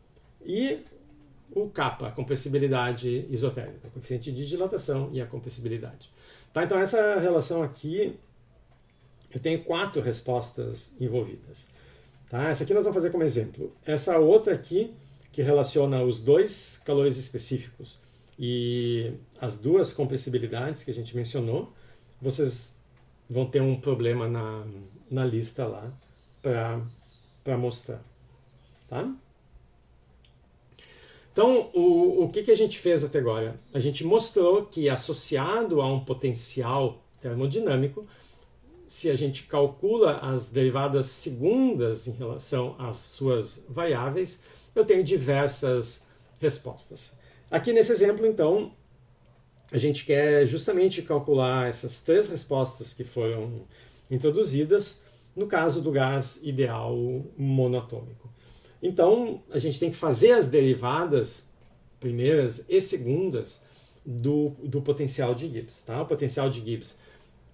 e o kappa, a compressibilidade isotérmica, o coeficiente de dilatação e a compressibilidade. Tá, então essa relação aqui, eu tenho 4 respostas envolvidas. Tá? Essa aqui nós vamos fazer como exemplo. Essa outra aqui, que relaciona os dois calores específicos e as duas compressibilidades que a gente mencionou, vocês vão ter um problema na lista lá para mostrar. Tá? Então, o que a gente fez até agora? A gente mostrou que associado a um potencial termodinâmico, se a gente calcula as derivadas segundas em relação às suas variáveis, eu tenho diversas respostas. Aqui nesse exemplo, então, a gente quer justamente calcular essas 3 respostas que foram introduzidas no caso do gás ideal monoatômico. Então, a gente tem que fazer as derivadas primeiras e segundas do potencial de Gibbs. Tá? O potencial de Gibbs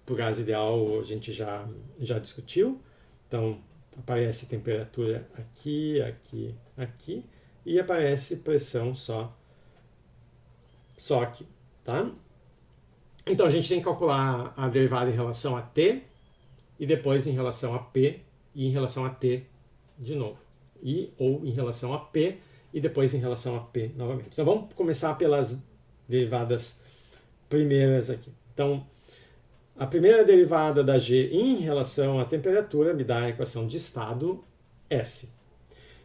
para o gás ideal a gente já discutiu. Então, aparece temperatura aqui, aqui, aqui, e aparece pressão só aqui. Tá? Então, a gente tem que calcular a derivada em relação a T, e depois em relação a P, e em relação a T de novo. Ou em relação a P, e depois em relação a P novamente. Então, vamos começar pelas derivadas primeiras aqui. Então, a primeira derivada da G em relação à temperatura me dá a equação de estado S.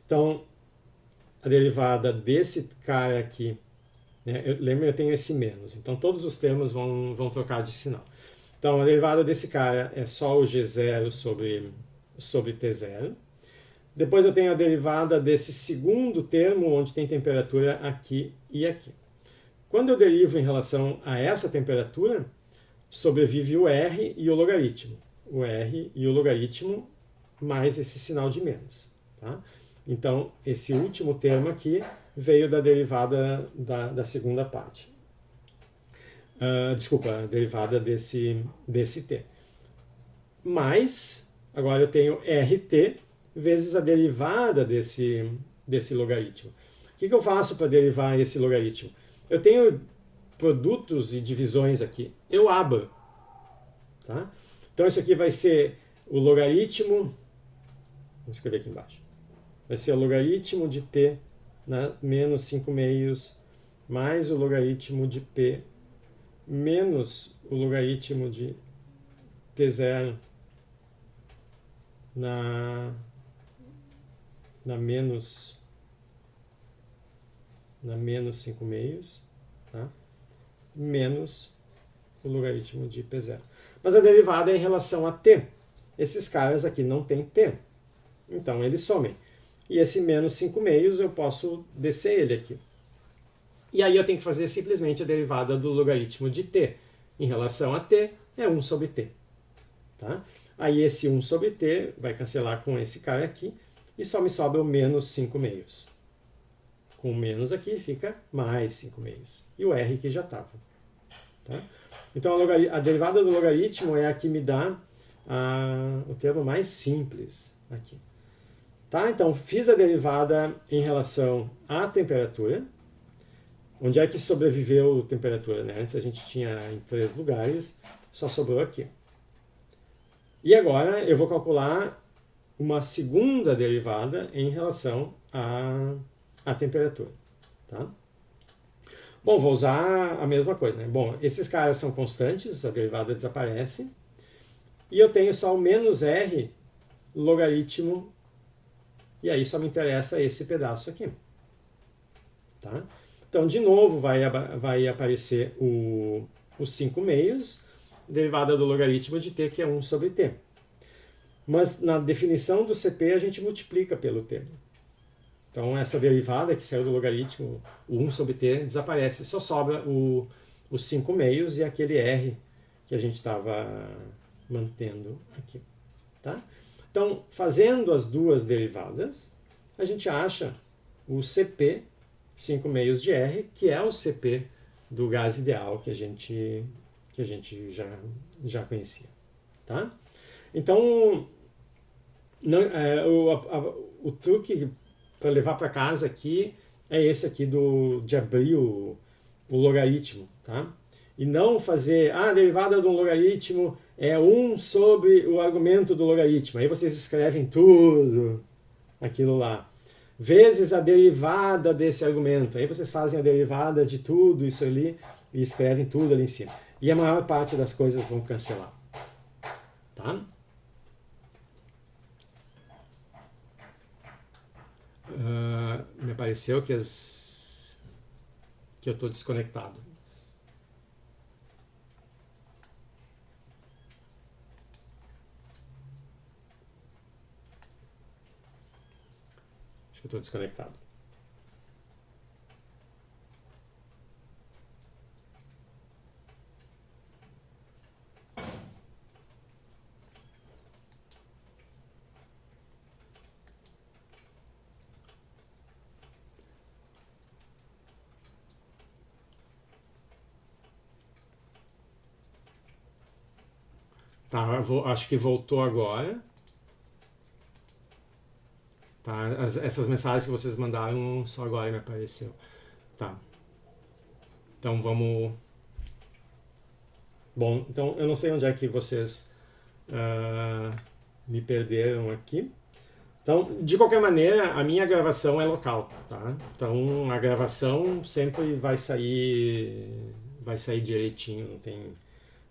Então, a derivada desse cara aqui, né, lembra, eu tenho esse menos, então todos os termos vão trocar de sinal. Então, a derivada desse cara é só o G0 sobre T0. Depois eu tenho a derivada desse segundo termo, onde tem temperatura aqui e aqui. Quando eu derivo em relação a essa temperatura, sobrevive o R e o logaritmo. O R e o logaritmo mais esse sinal de menos. Tá? Então, esse último termo aqui veio da derivada da segunda parte. Desculpa, a derivada desse T. Mas, agora eu tenho RT vezes a derivada desse logaritmo. O que eu faço para derivar esse logaritmo? Eu tenho produtos e divisões aqui. Eu abro. Tá? Então isso aqui vai ser o logaritmo, vamos escrever aqui embaixo, vai ser o logaritmo de t na menos 5 meios mais o logaritmo de p menos o logaritmo de t0 na menos 5 meios, tá? Menos o logaritmo de P0. Mas a derivada é em relação a t. Esses caras aqui não tem t. Então eles somem. E esse menos 5 meios eu posso descer ele aqui. E aí eu tenho que fazer simplesmente a derivada do logaritmo de t. Em relação a t é 1 sobre t. Tá? Aí esse 1 sobre t vai cancelar com esse cara aqui. E só me sobra o menos 5 meios. Com o menos aqui fica mais 5 meios. E o r que já estava. Tá? Então a derivada do logaritmo é a que me dá o termo mais simples aqui. Tá? Então fiz a derivada em relação à temperatura. Onde é que sobreviveu a temperatura? Né? Antes a gente tinha em 3 lugares, só sobrou aqui. E agora eu vou calcular uma segunda derivada em relação à temperatura. Tá? Bom, vou usar a mesma coisa. Né? Bom, esses caras são constantes, a derivada desaparece. E eu tenho só o menos r logaritmo, e aí só me interessa esse pedaço aqui. Tá? Então, de novo, vai aparecer os 5 meios, derivada do logaritmo de t, que é 1 sobre t. Mas na definição do CP a gente multiplica pelo t. Então essa derivada que saiu do logaritmo, o 1 sobre t, desaparece. Só sobra os 5 meios e aquele r que a gente estava mantendo aqui. Tá? Então, fazendo as duas derivadas, a gente acha o CP, 5 meios de r, que é o CP do gás ideal que a gente já conhecia. Tá? Então, o truque para levar para casa aqui é esse aqui de abrir o logaritmo. Tá? E não fazer, a derivada de um logaritmo é 1 sobre o argumento do logaritmo. Aí vocês escrevem tudo aquilo lá. Vezes a derivada desse argumento. Aí vocês fazem a derivada de tudo isso ali e escrevem tudo ali em cima. E a maior parte das coisas vão cancelar. Tá? Me apareceu que eu estou desconectado. Acho que eu estou desconectado. Tá, acho que voltou agora. Tá, essas mensagens que vocês mandaram só agora me apareceu. Tá. Então vamos... Bom, então eu não sei onde é que vocês me perderam aqui. Então, de qualquer maneira, a minha gravação é local, tá? Então a gravação sempre vai sair direitinho, não tem...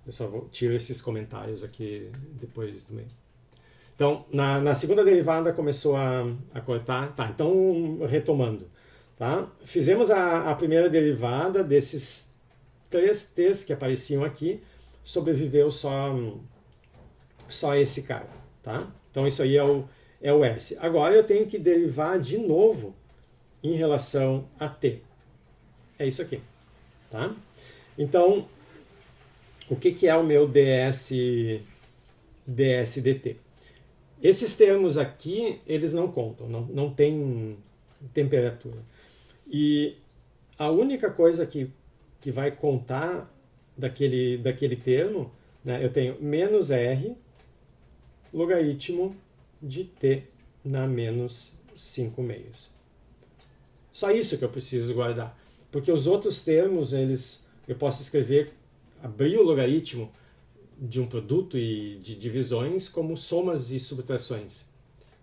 Eu só tiro esses comentários aqui depois do meio. Então, na segunda derivada começou a cortar. Tá, então, retomando. Tá? Fizemos a primeira derivada desses 3 t's que apareciam aqui. Sobreviveu só esse cara. Tá? Então, isso aí é o S. Agora, eu tenho que derivar de novo em relação a t. É isso aqui. Tá? Então... O que é o meu dt? Esses termos aqui, eles não contam, não tem temperatura. E a única coisa que vai contar daquele termo, né, eu tenho menos r logaritmo de t na menos 5 meios. Só isso que eu preciso guardar. Porque os outros termos, eu posso escrever... abrir o logaritmo de um produto e de divisões como somas e subtrações.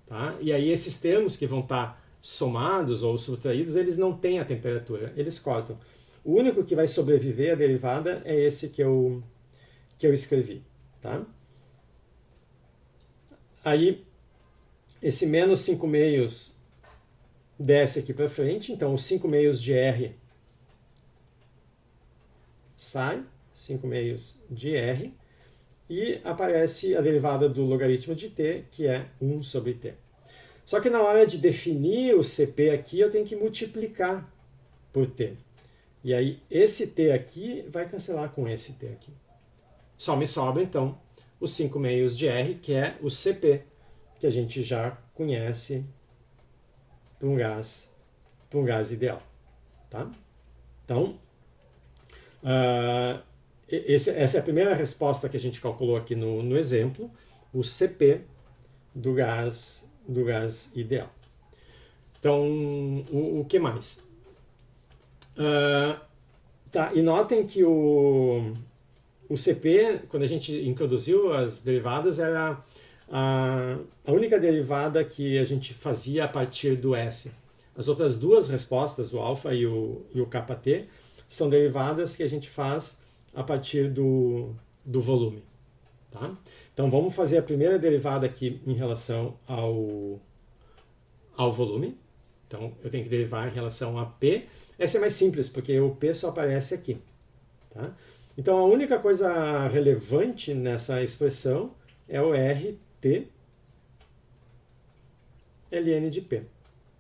Tá? E aí esses termos que vão estar somados ou subtraídos, eles não têm a temperatura, eles cortam. O único que vai sobreviver à derivada é esse que eu escrevi. Tá? Aí, esse menos 5 meios desce aqui para frente, então os 5 meios de R sai, 5 meios de R, e aparece a derivada do logaritmo de t, que é 1 sobre t. Só que na hora de definir o CP aqui, eu tenho que multiplicar por t. E aí esse t aqui vai cancelar com esse t aqui. Só me sobra, então, os 5 meios de R, que é o CP, que a gente já conhece para um gás ideal. Tá? Então, essa é a primeira resposta que a gente calculou aqui no exemplo, o CP do gás ideal. Então, o que mais? Tá, e notem que o CP, quando a gente introduziu as derivadas, era a única derivada que a gente fazia a partir do S. As outras duas respostas, o alfa e o kT, são derivadas que a gente faz a partir do volume. Tá? Então vamos fazer a primeira derivada aqui em relação ao volume. Então eu tenho que derivar em relação a P. Essa é mais simples, porque o P só aparece aqui. Tá? Então a única coisa relevante nessa expressão é o RT ln de P.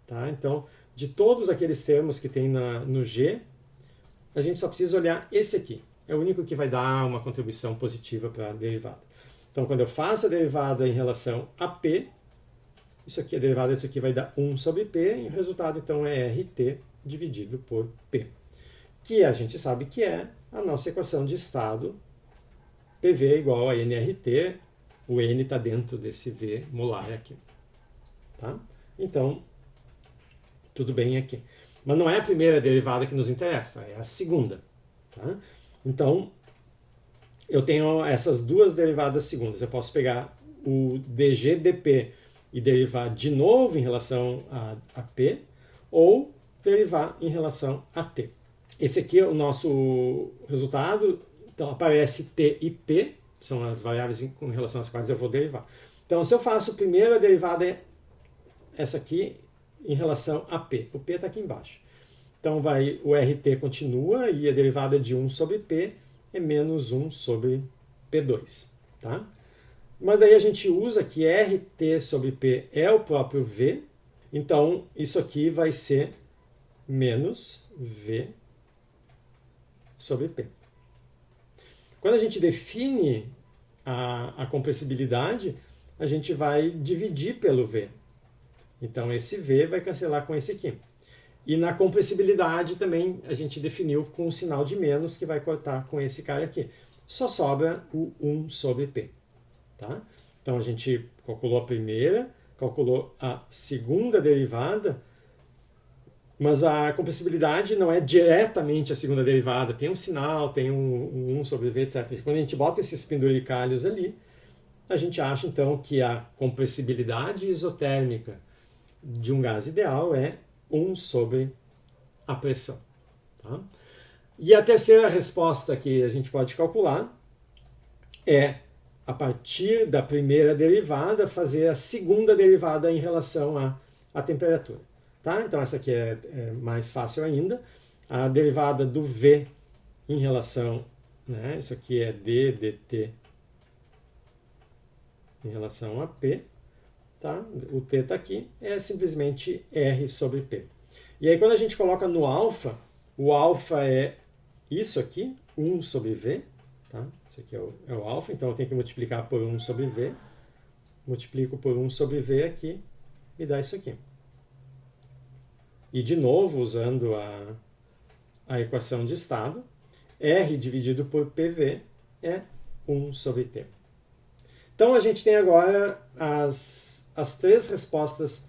Tá? Então, de todos aqueles termos que tem no G, a gente só precisa olhar esse aqui. É o único que vai dar uma contribuição positiva para a derivada. Então, quando eu faço a derivada em relação a P, isso aqui, a derivada disso aqui vai dar 1 sobre P, e o resultado, então, é RT dividido por P. Que a gente sabe que é a nossa equação de estado, PV igual a nRT, o N está dentro desse V molar aqui. Tá? Então, tudo bem aqui. Mas não é a primeira derivada que nos interessa, é a segunda. Tá? Então, eu tenho essas duas derivadas segundas. Eu posso pegar o dg/dp e derivar de novo em relação a P, ou derivar em relação a T. Esse aqui é o nosso resultado. Então, aparece T e P, são as variáveis com relação às quais eu vou derivar. Então, se eu faço primeiro a derivada, essa aqui, em relação a P. O P está aqui embaixo. Então, o RT continua e a derivada de 1 sobre P é menos 1 sobre P2. Tá? Mas daí a gente usa que RT sobre P é o próprio V. Então, isso aqui vai ser menos V sobre P. Quando a gente define a compressibilidade, a gente vai dividir pelo V. Então, esse V vai cancelar com esse aqui. E na compressibilidade também a gente definiu com um sinal de menos que vai cortar com esse cara aqui. Só sobra o 1 sobre P. Tá? Então, a gente calculou a primeira, calculou a segunda derivada, mas a compressibilidade não é diretamente a segunda derivada. Tem um sinal, tem um 1 sobre V, etc. Quando a gente bota esses penduricalhos ali, a gente acha então que a compressibilidade isotérmica de um gás ideal é 1 sobre a pressão. Tá? E a terceira resposta que a gente pode calcular é, a partir da primeira derivada, fazer a segunda derivada em relação à temperatura. Tá? Então essa aqui é mais fácil ainda. A derivada do V em relação, né, isso aqui é d dt em relação a P. Tá? O T está aqui, é simplesmente R sobre P. E aí quando a gente coloca no alfa, o alfa é isso aqui, 1 sobre V. Tá? Isso aqui é o alfa, então eu tenho que multiplicar por 1 sobre V. Multiplico por 1 sobre V aqui e dá isso aqui. E de novo, usando a equação de estado, R dividido por PV é 1 sobre T. Então a gente tem agora as três respostas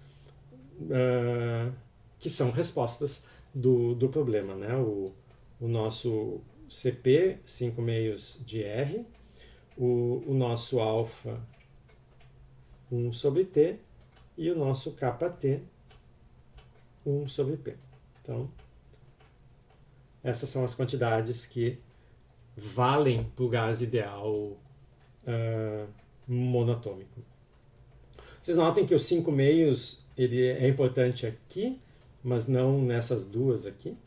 que são respostas do problema. Né? O nosso CP, 5 meios de R, o nosso alfa, 1 sobre T, e o nosso kT, 1 sobre P. Então, essas são as quantidades que valem para o gás ideal monatômico. Vocês notem que os 5 meios ele é importante aqui, mas não nessas duas aqui.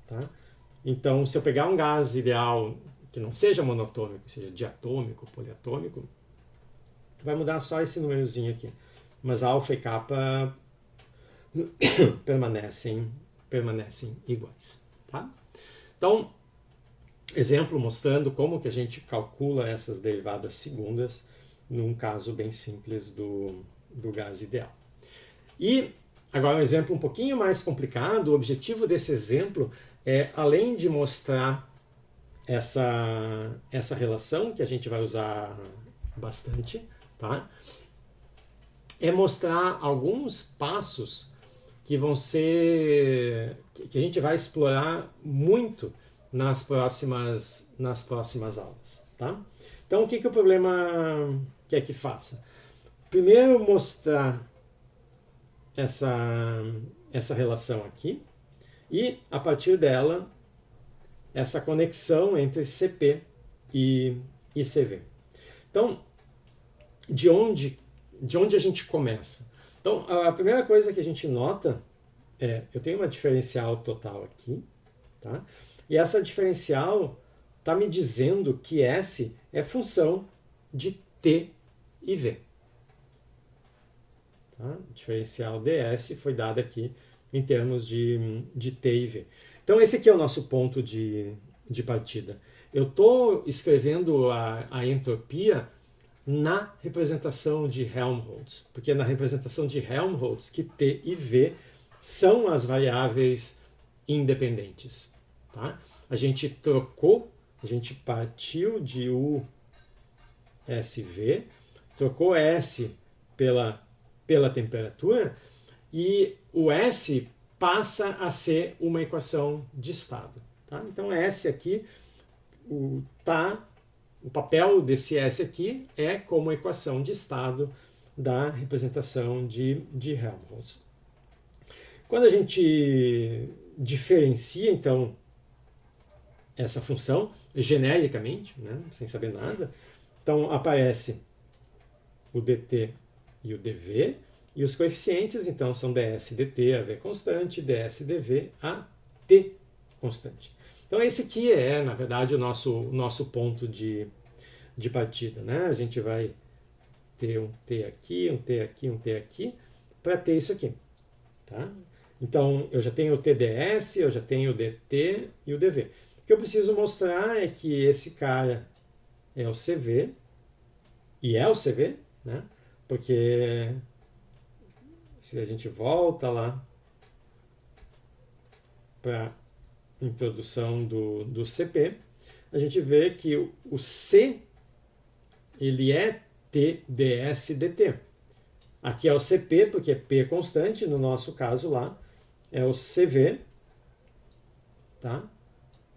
Tá? Então, se eu pegar um gás ideal que não seja monotômico, seja diatômico, poliatômico, vai mudar só esse númerozinho aqui. Mas alfa e kappa permanecem iguais. Tá? Então, exemplo mostrando como que a gente calcula essas derivadas segundas num caso bem simples do gás ideal. E agora um exemplo um pouquinho mais complicado. O objetivo desse exemplo é, além de mostrar essa relação, que a gente vai usar bastante, tá? É mostrar alguns passos que vão ser, que a gente vai explorar muito nas próximas aulas, tá? Então, o que o problema quer que faça? Primeiro, mostrar essa relação aqui e, a partir dela, essa conexão entre CP e CV. Então, de onde a gente começa? Então, a primeira coisa que a gente nota é, eu tenho uma diferencial total aqui, tá? E essa diferencial está me dizendo que S é função de T e V. Tá? Diferencial ds foi dada aqui em termos de T e V. Então esse aqui é o nosso ponto de partida. Eu estou escrevendo a entropia na representação de Helmholtz, porque é na representação de Helmholtz que T e V são as variáveis independentes. Tá? A gente partiu de USV, trocou S pela temperatura, e o S passa a ser uma equação de estado. Tá? Então S aqui, o papel desse S aqui é como equação de estado da representação de Helmholtz. Quando a gente diferencia, então, essa função genericamente, né, sem saber nada, então aparece o dt e o dv, e os coeficientes, então, são ds dt a v constante, ds dv a t constante. Então esse aqui é, na verdade, o nosso ponto de partida. Né? A gente vai ter um t aqui, um t aqui, um t aqui, para ter isso aqui. Tá? Então eu já tenho o TDS, eu já tenho o dt e o dv. O que eu preciso mostrar é que esse cara é o CV, e é o CV, né? Porque se a gente volta lá para a introdução do CP, a gente vê que o C ele é TDS dt. Aqui é o CP, porque é P constante, no nosso caso lá é o CV, tá?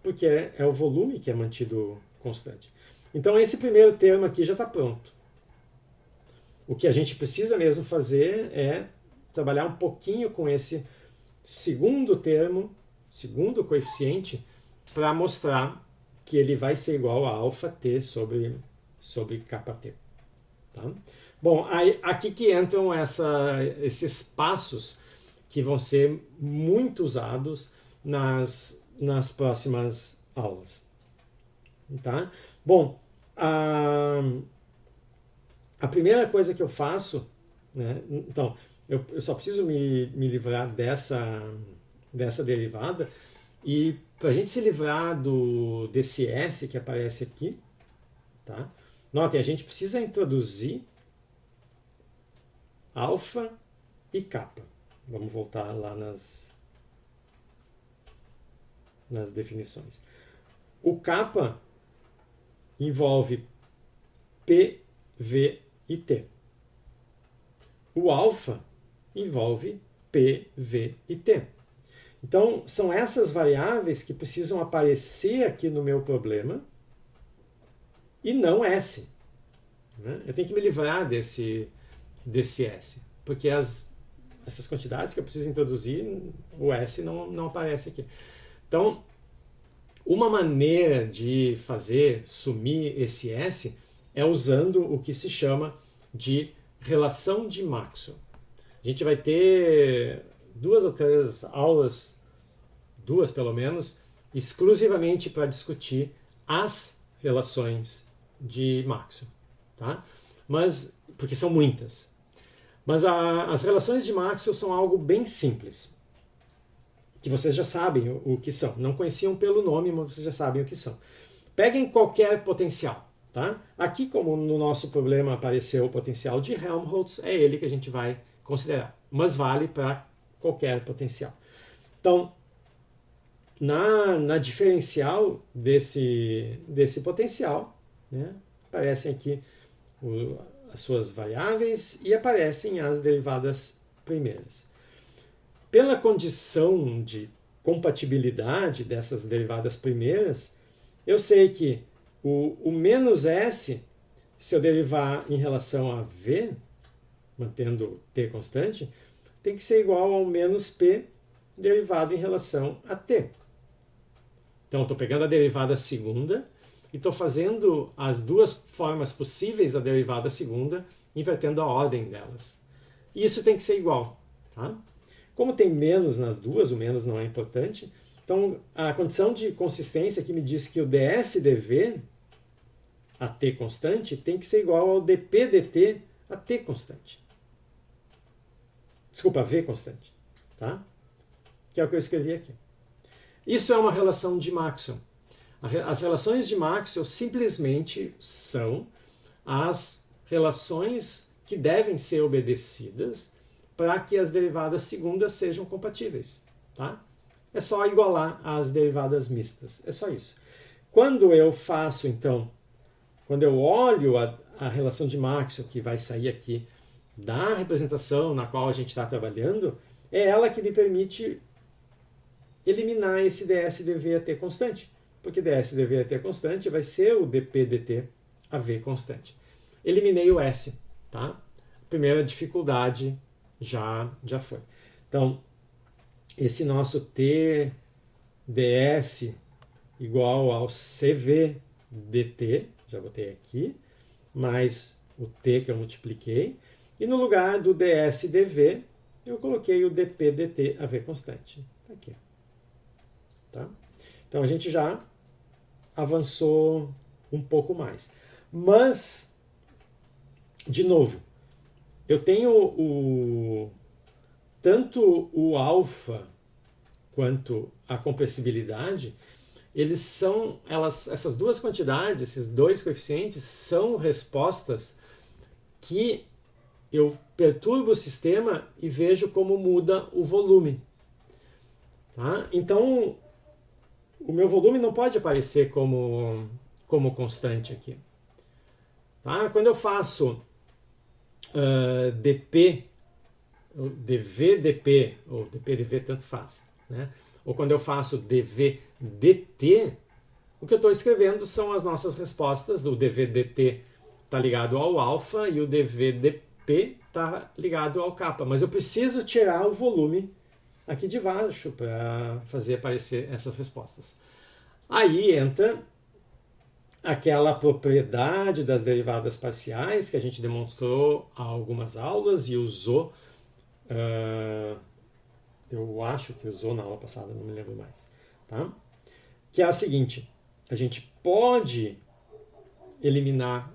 Porque é o volume que é mantido constante. Então esse primeiro termo aqui já está pronto. O que a gente precisa mesmo fazer é trabalhar um pouquinho com esse segundo termo, segundo coeficiente, para mostrar que ele vai ser igual a alfa t sobre kappa t. Tá? Bom, aí, aqui que entram esses passos que vão ser muito usados nas próximas aulas. Tá? Bom, a primeira coisa que eu faço, né, então, eu só preciso me livrar dessa derivada, e para a gente se livrar desse S que aparece aqui, tá? Notem, a gente precisa introduzir alfa e kappa. Vamos voltar lá nas definições. O kappa envolve P, V e T. O alfa envolve P, V e T. Então, são essas variáveis que precisam aparecer aqui no meu problema e não S. Né? Eu tenho que me livrar desse S, porque essas quantidades que eu preciso introduzir, o S não aparece aqui. Então, uma maneira de fazer sumir esse S é usando o que se chama de relação de Maxwell. A gente vai ter 2 ou 3 aulas, 2 pelo menos, exclusivamente para discutir as relações de Maxwell, tá? Mas, porque são muitas. Mas as relações de Maxwell são algo bem simples, que vocês já sabem o que são. Não conheciam pelo nome, mas vocês já sabem o que são. Peguem qualquer potencial, tá? Aqui, como no nosso problema apareceu o potencial de Helmholtz, é ele que a gente vai considerar. Mas vale para qualquer potencial. Então, na diferencial desse potencial, né, aparecem aqui as suas variáveis e aparecem as derivadas primeiras. Pela condição de compatibilidade dessas derivadas primeiras, eu sei que o menos S, se eu derivar em relação a V, mantendo t constante, tem que ser igual ao menos P derivado em relação a t. Então, estou pegando a derivada segunda e estou fazendo as duas formas possíveis da derivada segunda, invertendo a ordem delas. E isso tem que ser igual, tá? Como tem menos nas duas, o menos não é importante, então a condição de consistência que me diz que o ds dv a t constante tem que ser igual ao dp dt a t constante. Desculpa, a v constante, tá? Que é o que eu escrevi aqui. Isso é uma relação de Maxwell. As relações de Maxwell simplesmente são as relações que devem ser obedecidas para que as derivadas segundas sejam compatíveis, tá? É só igualar as derivadas mistas, é só isso. Quando eu faço, então, quando eu olho a relação de Maxwell que vai sair aqui da representação na qual a gente está trabalhando, é ela que me permite eliminar esse ds dv a t constante, porque ds dv a t constante vai ser o dp dt a v constante. Eliminei o s, tá? Primeira dificuldade já foi. Então, esse nosso t ds igual ao cv dt, já botei aqui, mais o t que eu multipliquei, e no lugar do ds dv, eu coloquei o dp dt a v constante. Tá aqui. Tá? Então a gente já avançou um pouco mais. Mas, de novo, eu tenho tanto o alfa quanto a compressibilidade, essas duas quantidades, esses dois coeficientes, são respostas que eu perturbo o sistema e vejo como muda o volume. Tá? Então, o meu volume não pode aparecer como constante aqui. Tá? Quando eu faço dp, dv dp, ou dp dv tanto faz, né? Ou quando eu faço dv dt, o que eu estou escrevendo são as nossas respostas. O dv dt está ligado ao alfa e o dv dp está ligado ao kappa. Mas eu preciso tirar o volume aqui de baixo para fazer aparecer essas respostas. Aí entra aquela propriedade das derivadas parciais que a gente demonstrou há algumas aulas e usou, eu acho que usou na aula passada, não me lembro mais, tá? Que é a seguinte: a gente pode eliminar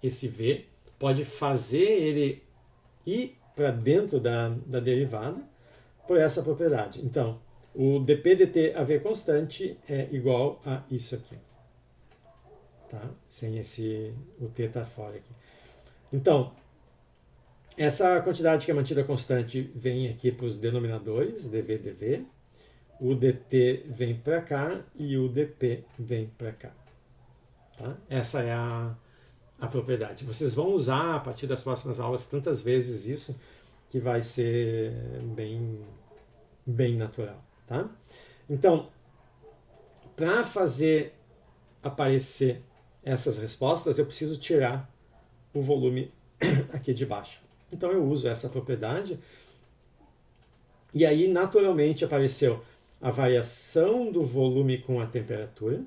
esse v, pode fazer ele ir para dentro da derivada por essa propriedade. Então, o dp dt a v constante é igual a isso aqui. Tá? Sem o t estar fora aqui. Então, essa quantidade que é mantida constante vem aqui para os denominadores, dv, dv. O dt vem para cá e o dp vem para cá. Tá? Essa é a propriedade. Vocês vão usar a partir das próximas aulas tantas vezes isso que vai ser bem natural. Tá? Então, para fazer aparecer essas respostas, eu preciso tirar o volume aqui de baixo. Então eu uso essa propriedade e aí naturalmente apareceu a variação do volume com a temperatura.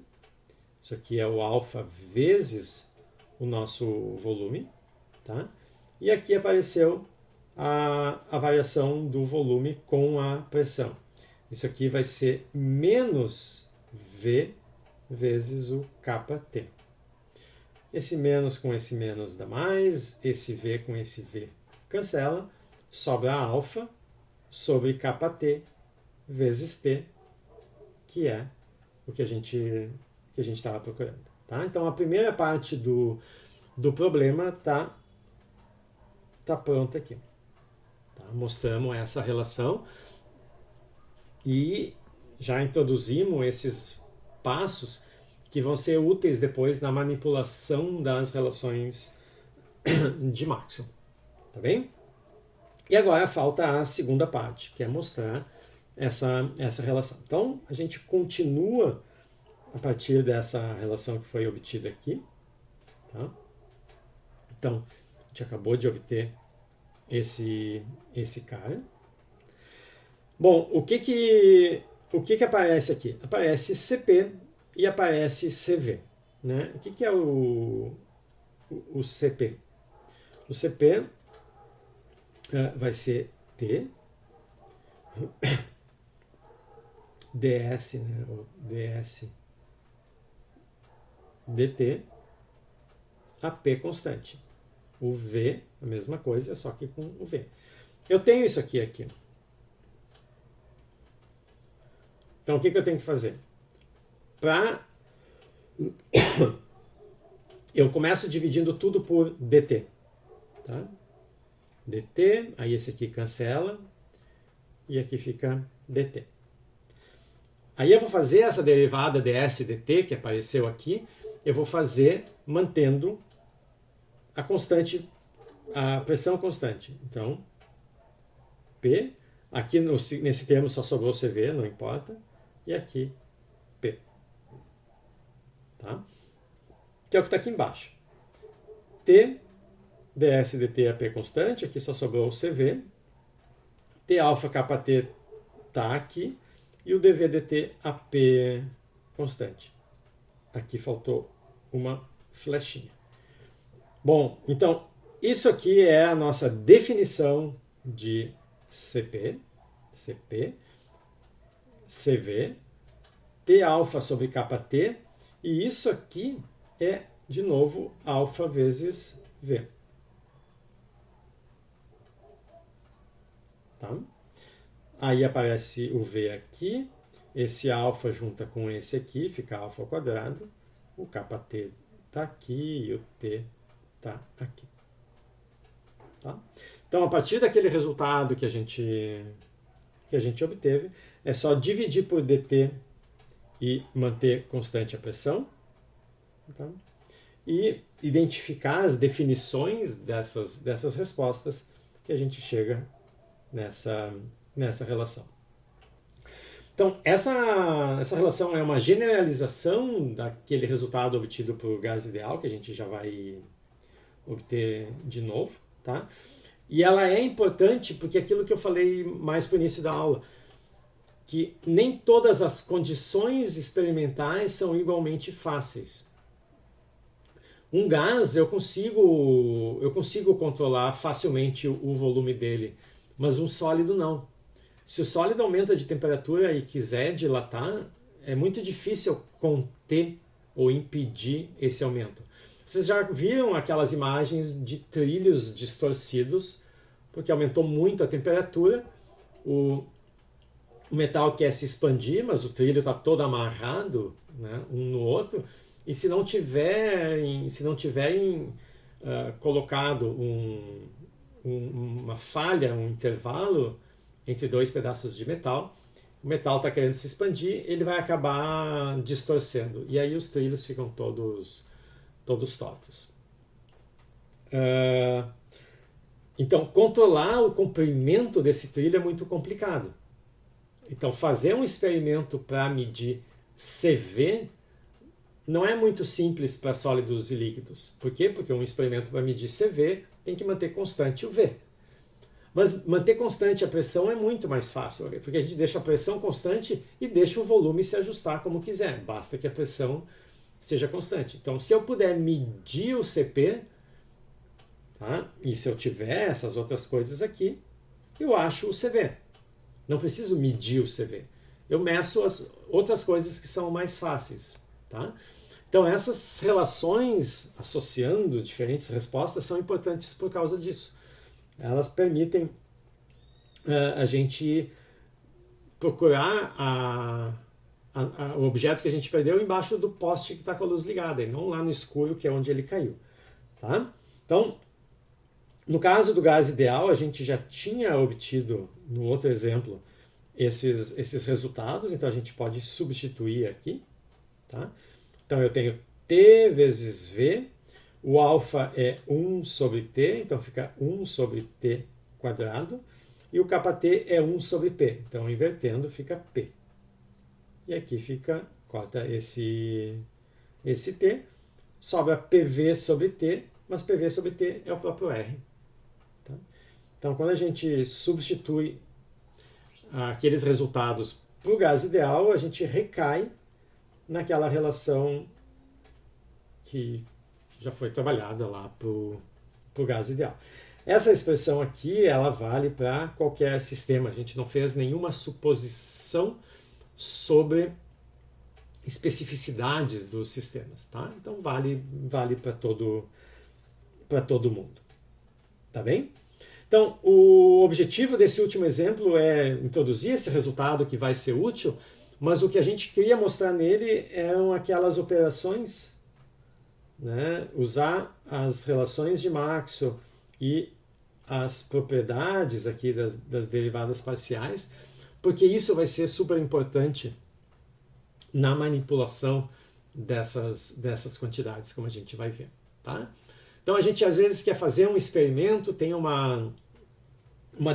Isso aqui é o alfa vezes o nosso volume, tá? E aqui apareceu a variação do volume com a pressão. Isso aqui vai ser menos V vezes o kT. esse menos com esse menos dá mais, esse V com esse V cancela, sobra alfa sobre kT vezes T, que é o que a gente estava procurando. Tá? Então a primeira parte do problema está pronta aqui. Tá? Mostramos essa relação e já introduzimos esses passos que vão ser úteis depois na manipulação das relações de Maxwell. Tá bem? E agora falta a segunda parte, que é mostrar essa relação. Então, a gente continua a partir dessa relação que foi obtida aqui. Tá? Então, a gente acabou de obter esse cara. Bom, o que aparece aqui? Aparece CP e aparece CV. Né? O que é o CP? O CP vai ser T ds, né? O ds dt a P constante. O V, a mesma coisa, só que com o V. Eu tenho isso aqui. Então, o que eu tenho que fazer? Eu começo dividindo tudo por dt. Tá? dt, aí esse aqui cancela, e aqui fica dt. Aí eu vou fazer essa derivada ds dt, que apareceu aqui, eu vou fazer mantendo a constante, a pressão constante. Então, P, aqui nesse termo só sobrou CV, não importa, e aqui P. Tá? Que é o que está aqui embaixo. T, ds dt é P constante, aqui só sobrou o CV. T alfa kT está aqui, e o dv dt a P constante. Aqui faltou uma flechinha. Bom, então, isso aqui é a nossa definição de CP, CV, T alfa sobre kT, e isso aqui é, de novo, alfa vezes V. Tá? Aí aparece o V aqui, esse alfa junta com esse aqui, fica alfa ao quadrado, o kT está aqui e o T está aqui. Tá? Então, a partir daquele resultado que a gente obteve, é só dividir por dt e manter constante a pressão. Tá? E identificar as definições dessas respostas que a gente chega nessa relação. Então, essa relação é uma generalização daquele resultado obtido por gás ideal, que a gente já vai obter de novo, tá? E ela é importante porque aquilo que eu falei mais para o início da aula, que nem todas as condições experimentais são igualmente fáceis. Um gás eu consigo controlar facilmente o volume dele, mas um sólido não. Se o sólido aumenta de temperatura e quiser dilatar, é muito difícil conter ou impedir esse aumento. Vocês já viram aquelas imagens de trilhos distorcidos, porque aumentou muito a temperatura, o metal quer se expandir, mas o trilho está todo amarrado, né, um no outro, e se não tiverem colocado uma falha, um intervalo entre dois pedaços de metal, o metal está querendo se expandir, ele vai acabar distorcendo, e aí os trilhos ficam todos tortos. Então, controlar o comprimento desse trilho é muito complicado. Então, fazer um experimento para medir CV não é muito simples para sólidos e líquidos. Por quê? Porque um experimento para medir CV tem que manter constante o V. Mas manter constante a pressão é muito mais fácil, porque a gente deixa a pressão constante e deixa o volume se ajustar como quiser. Basta que a pressão seja constante. Então, se eu puder medir o CP, tá? E se eu tiver essas outras coisas aqui, eu acho o CV. Não preciso medir o CV. Eu meço as outras coisas que são mais fáceis. Tá? Então essas relações associando diferentes respostas são importantes por causa disso. Elas permitem a gente procurar o objeto que a gente perdeu embaixo do poste que está com a luz ligada, e não lá no escuro, que é onde ele caiu. Tá? Então, no caso do gás ideal, a gente já tinha obtido, no outro exemplo, esses resultados, então a gente pode substituir aqui. Tá? Então eu tenho T vezes V, o alfa é 1 sobre T, então fica 1 sobre T quadrado, e o kT é 1 sobre P, então invertendo fica P. E aqui fica, corta esse T, sobra PV sobre T, mas PV sobre T é o próprio R. Tá? Então quando a gente substitui aqueles resultados para o gás ideal, a gente recai naquela relação que já foi trabalhada lá para o gás ideal. Essa expressão aqui, ela vale para qualquer sistema. A gente não fez nenhuma suposição sobre especificidades dos sistemas, tá? Então vale para todo mundo. Tá bem? Então, o objetivo desse último exemplo é introduzir esse resultado que vai ser útil, mas o que a gente queria mostrar nele eram aquelas operações, né? Usar as relações de Maxwell e as propriedades aqui das derivadas parciais, porque isso vai ser super importante na manipulação dessas quantidades, como a gente vai ver. Tá? Então a gente às vezes quer fazer um experimento, tem uma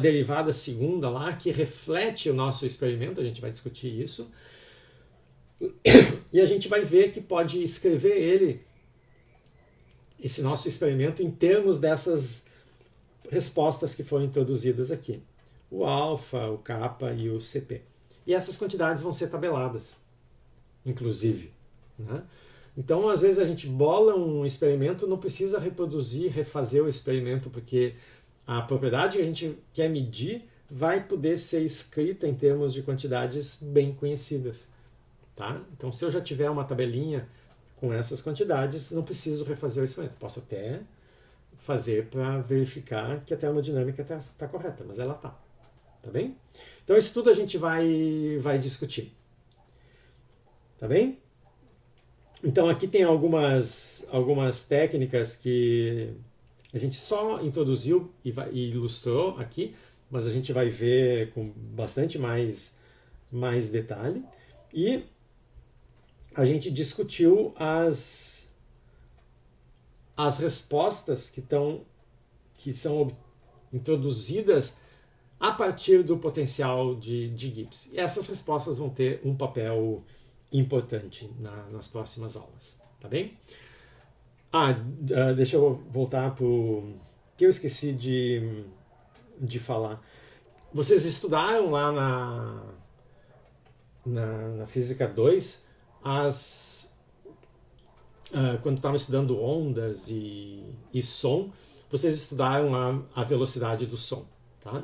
derivada segunda lá que reflete o nosso experimento, a gente vai discutir isso, e a gente vai ver que pode escrever esse nosso experimento em termos dessas respostas que foram introduzidas aqui. O alfa, o kappa e o CP. E essas quantidades vão ser tabeladas, inclusive. Né? Então, às vezes a gente bola um experimento, não precisa reproduzir, refazer o experimento, porque a propriedade que a gente quer medir vai poder ser escrita em termos de quantidades bem conhecidas. Tá? Então, se eu já tiver uma tabelinha com essas quantidades, não preciso refazer o experimento. Posso até fazer para verificar que a termodinâmica está correta, mas ela está. Tá bem? Então, isso tudo a gente vai discutir. Tá bem? Então, aqui tem algumas técnicas que a gente só introduziu e ilustrou aqui, mas a gente vai ver com bastante mais detalhe. E a gente discutiu as respostas que são introduzidas a partir do potencial de Gibbs. E essas respostas vão ter um papel importante nas próximas aulas. Tá bem? Deixa eu voltar para o que eu esqueci de falar. Vocês estudaram lá na Física 2 quando estavam estudando ondas e som, vocês estudaram a velocidade do som. Tá?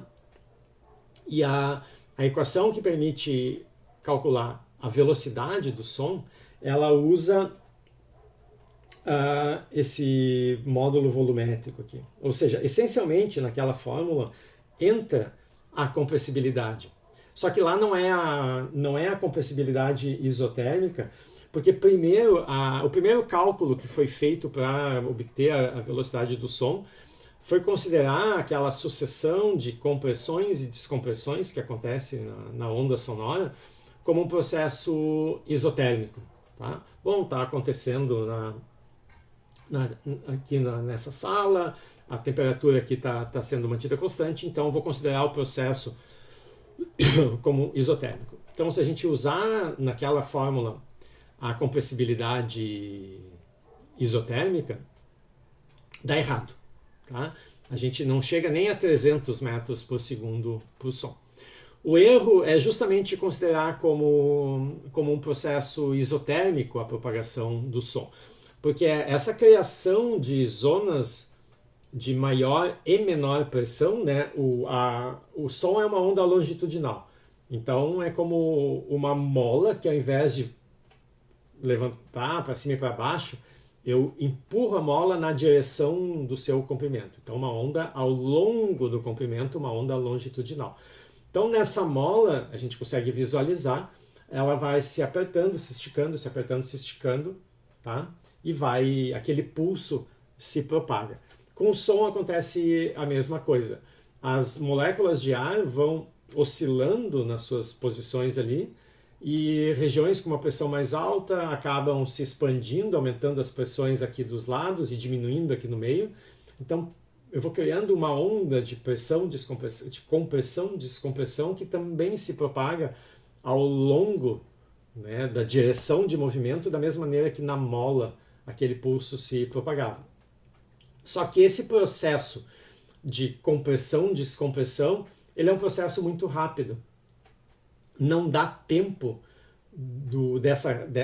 E a equação que permite calcular a velocidade do som, ela usa esse módulo volumétrico aqui. Ou seja, essencialmente naquela fórmula entra a compressibilidade. Só que lá não é a compressibilidade isotérmica, porque o primeiro cálculo que foi feito para obter a velocidade do som foi considerar aquela sucessão de compressões e descompressões que acontece na onda sonora como um processo isotérmico. Tá? Bom, está acontecendo aqui nessa sala, a temperatura aqui está sendo mantida constante, então vou considerar o processo como isotérmico. Então, se a gente usar naquela fórmula a compressibilidade isotérmica, dá errado. Tá? A gente não chega nem a 300 metros por segundo para o som. O erro é justamente considerar como um processo isotérmico a propagação do som. Porque essa criação de zonas de maior e menor pressão, né? O som é uma onda longitudinal. Então é como uma mola que ao invés de levantar para cima e para baixo, eu empurro a mola na direção do seu comprimento. Então, uma onda ao longo do comprimento, uma onda longitudinal. Então, nessa mola, a gente consegue visualizar, ela vai se apertando, se esticando, se apertando, se esticando, tá? E vai, aquele pulso se propaga. Com o som acontece a mesma coisa. As moléculas de ar vão oscilando nas suas posições ali, e regiões com uma pressão mais alta acabam se expandindo, aumentando as pressões aqui dos lados e diminuindo aqui no meio. Então, eu vou criando uma onda de pressão, descompressão, de compressão, descompressão, que também se propaga ao longo, né, da direção de movimento, da mesma maneira que na mola aquele pulso se propagava. Só que esse processo de compressão, descompressão, ele é um processo muito rápido. Não dá tempo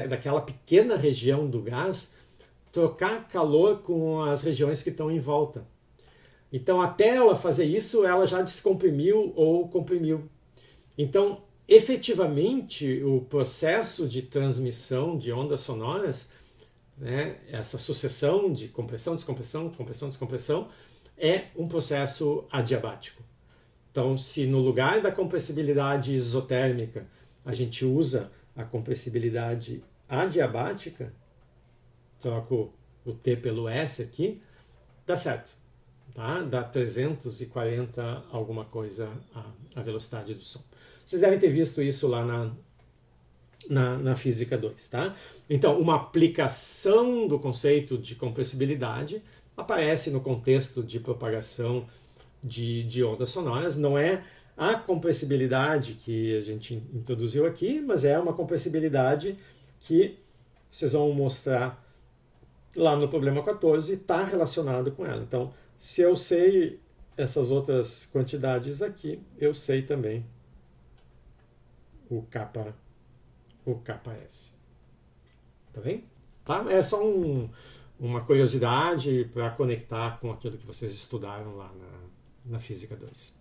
daquela pequena região do gás trocar calor com as regiões que estão em volta. Então, até ela fazer isso, ela já descomprimiu ou comprimiu. Então, efetivamente, o processo de transmissão de ondas sonoras, né, essa sucessão de compressão, descompressão, compressão, descompressão, é um processo adiabático. Então, se no lugar da compressibilidade isotérmica a gente usa a compressibilidade adiabática, troco o T pelo S aqui, dá certo. Tá? Dá 340 alguma coisa a velocidade do som. Vocês devem ter visto isso lá na Física 2. Tá? Então, uma aplicação do conceito de compressibilidade aparece no contexto de propagação de ondas sonoras. Não é a compressibilidade que a gente introduziu aqui, mas é uma compressibilidade que vocês vão mostrar lá no problema 14, está relacionado com ela. Então, se eu sei essas outras quantidades aqui, eu sei também o KS. Tá bem? Tá? É só uma curiosidade para conectar com aquilo que vocês estudaram lá na Física 2.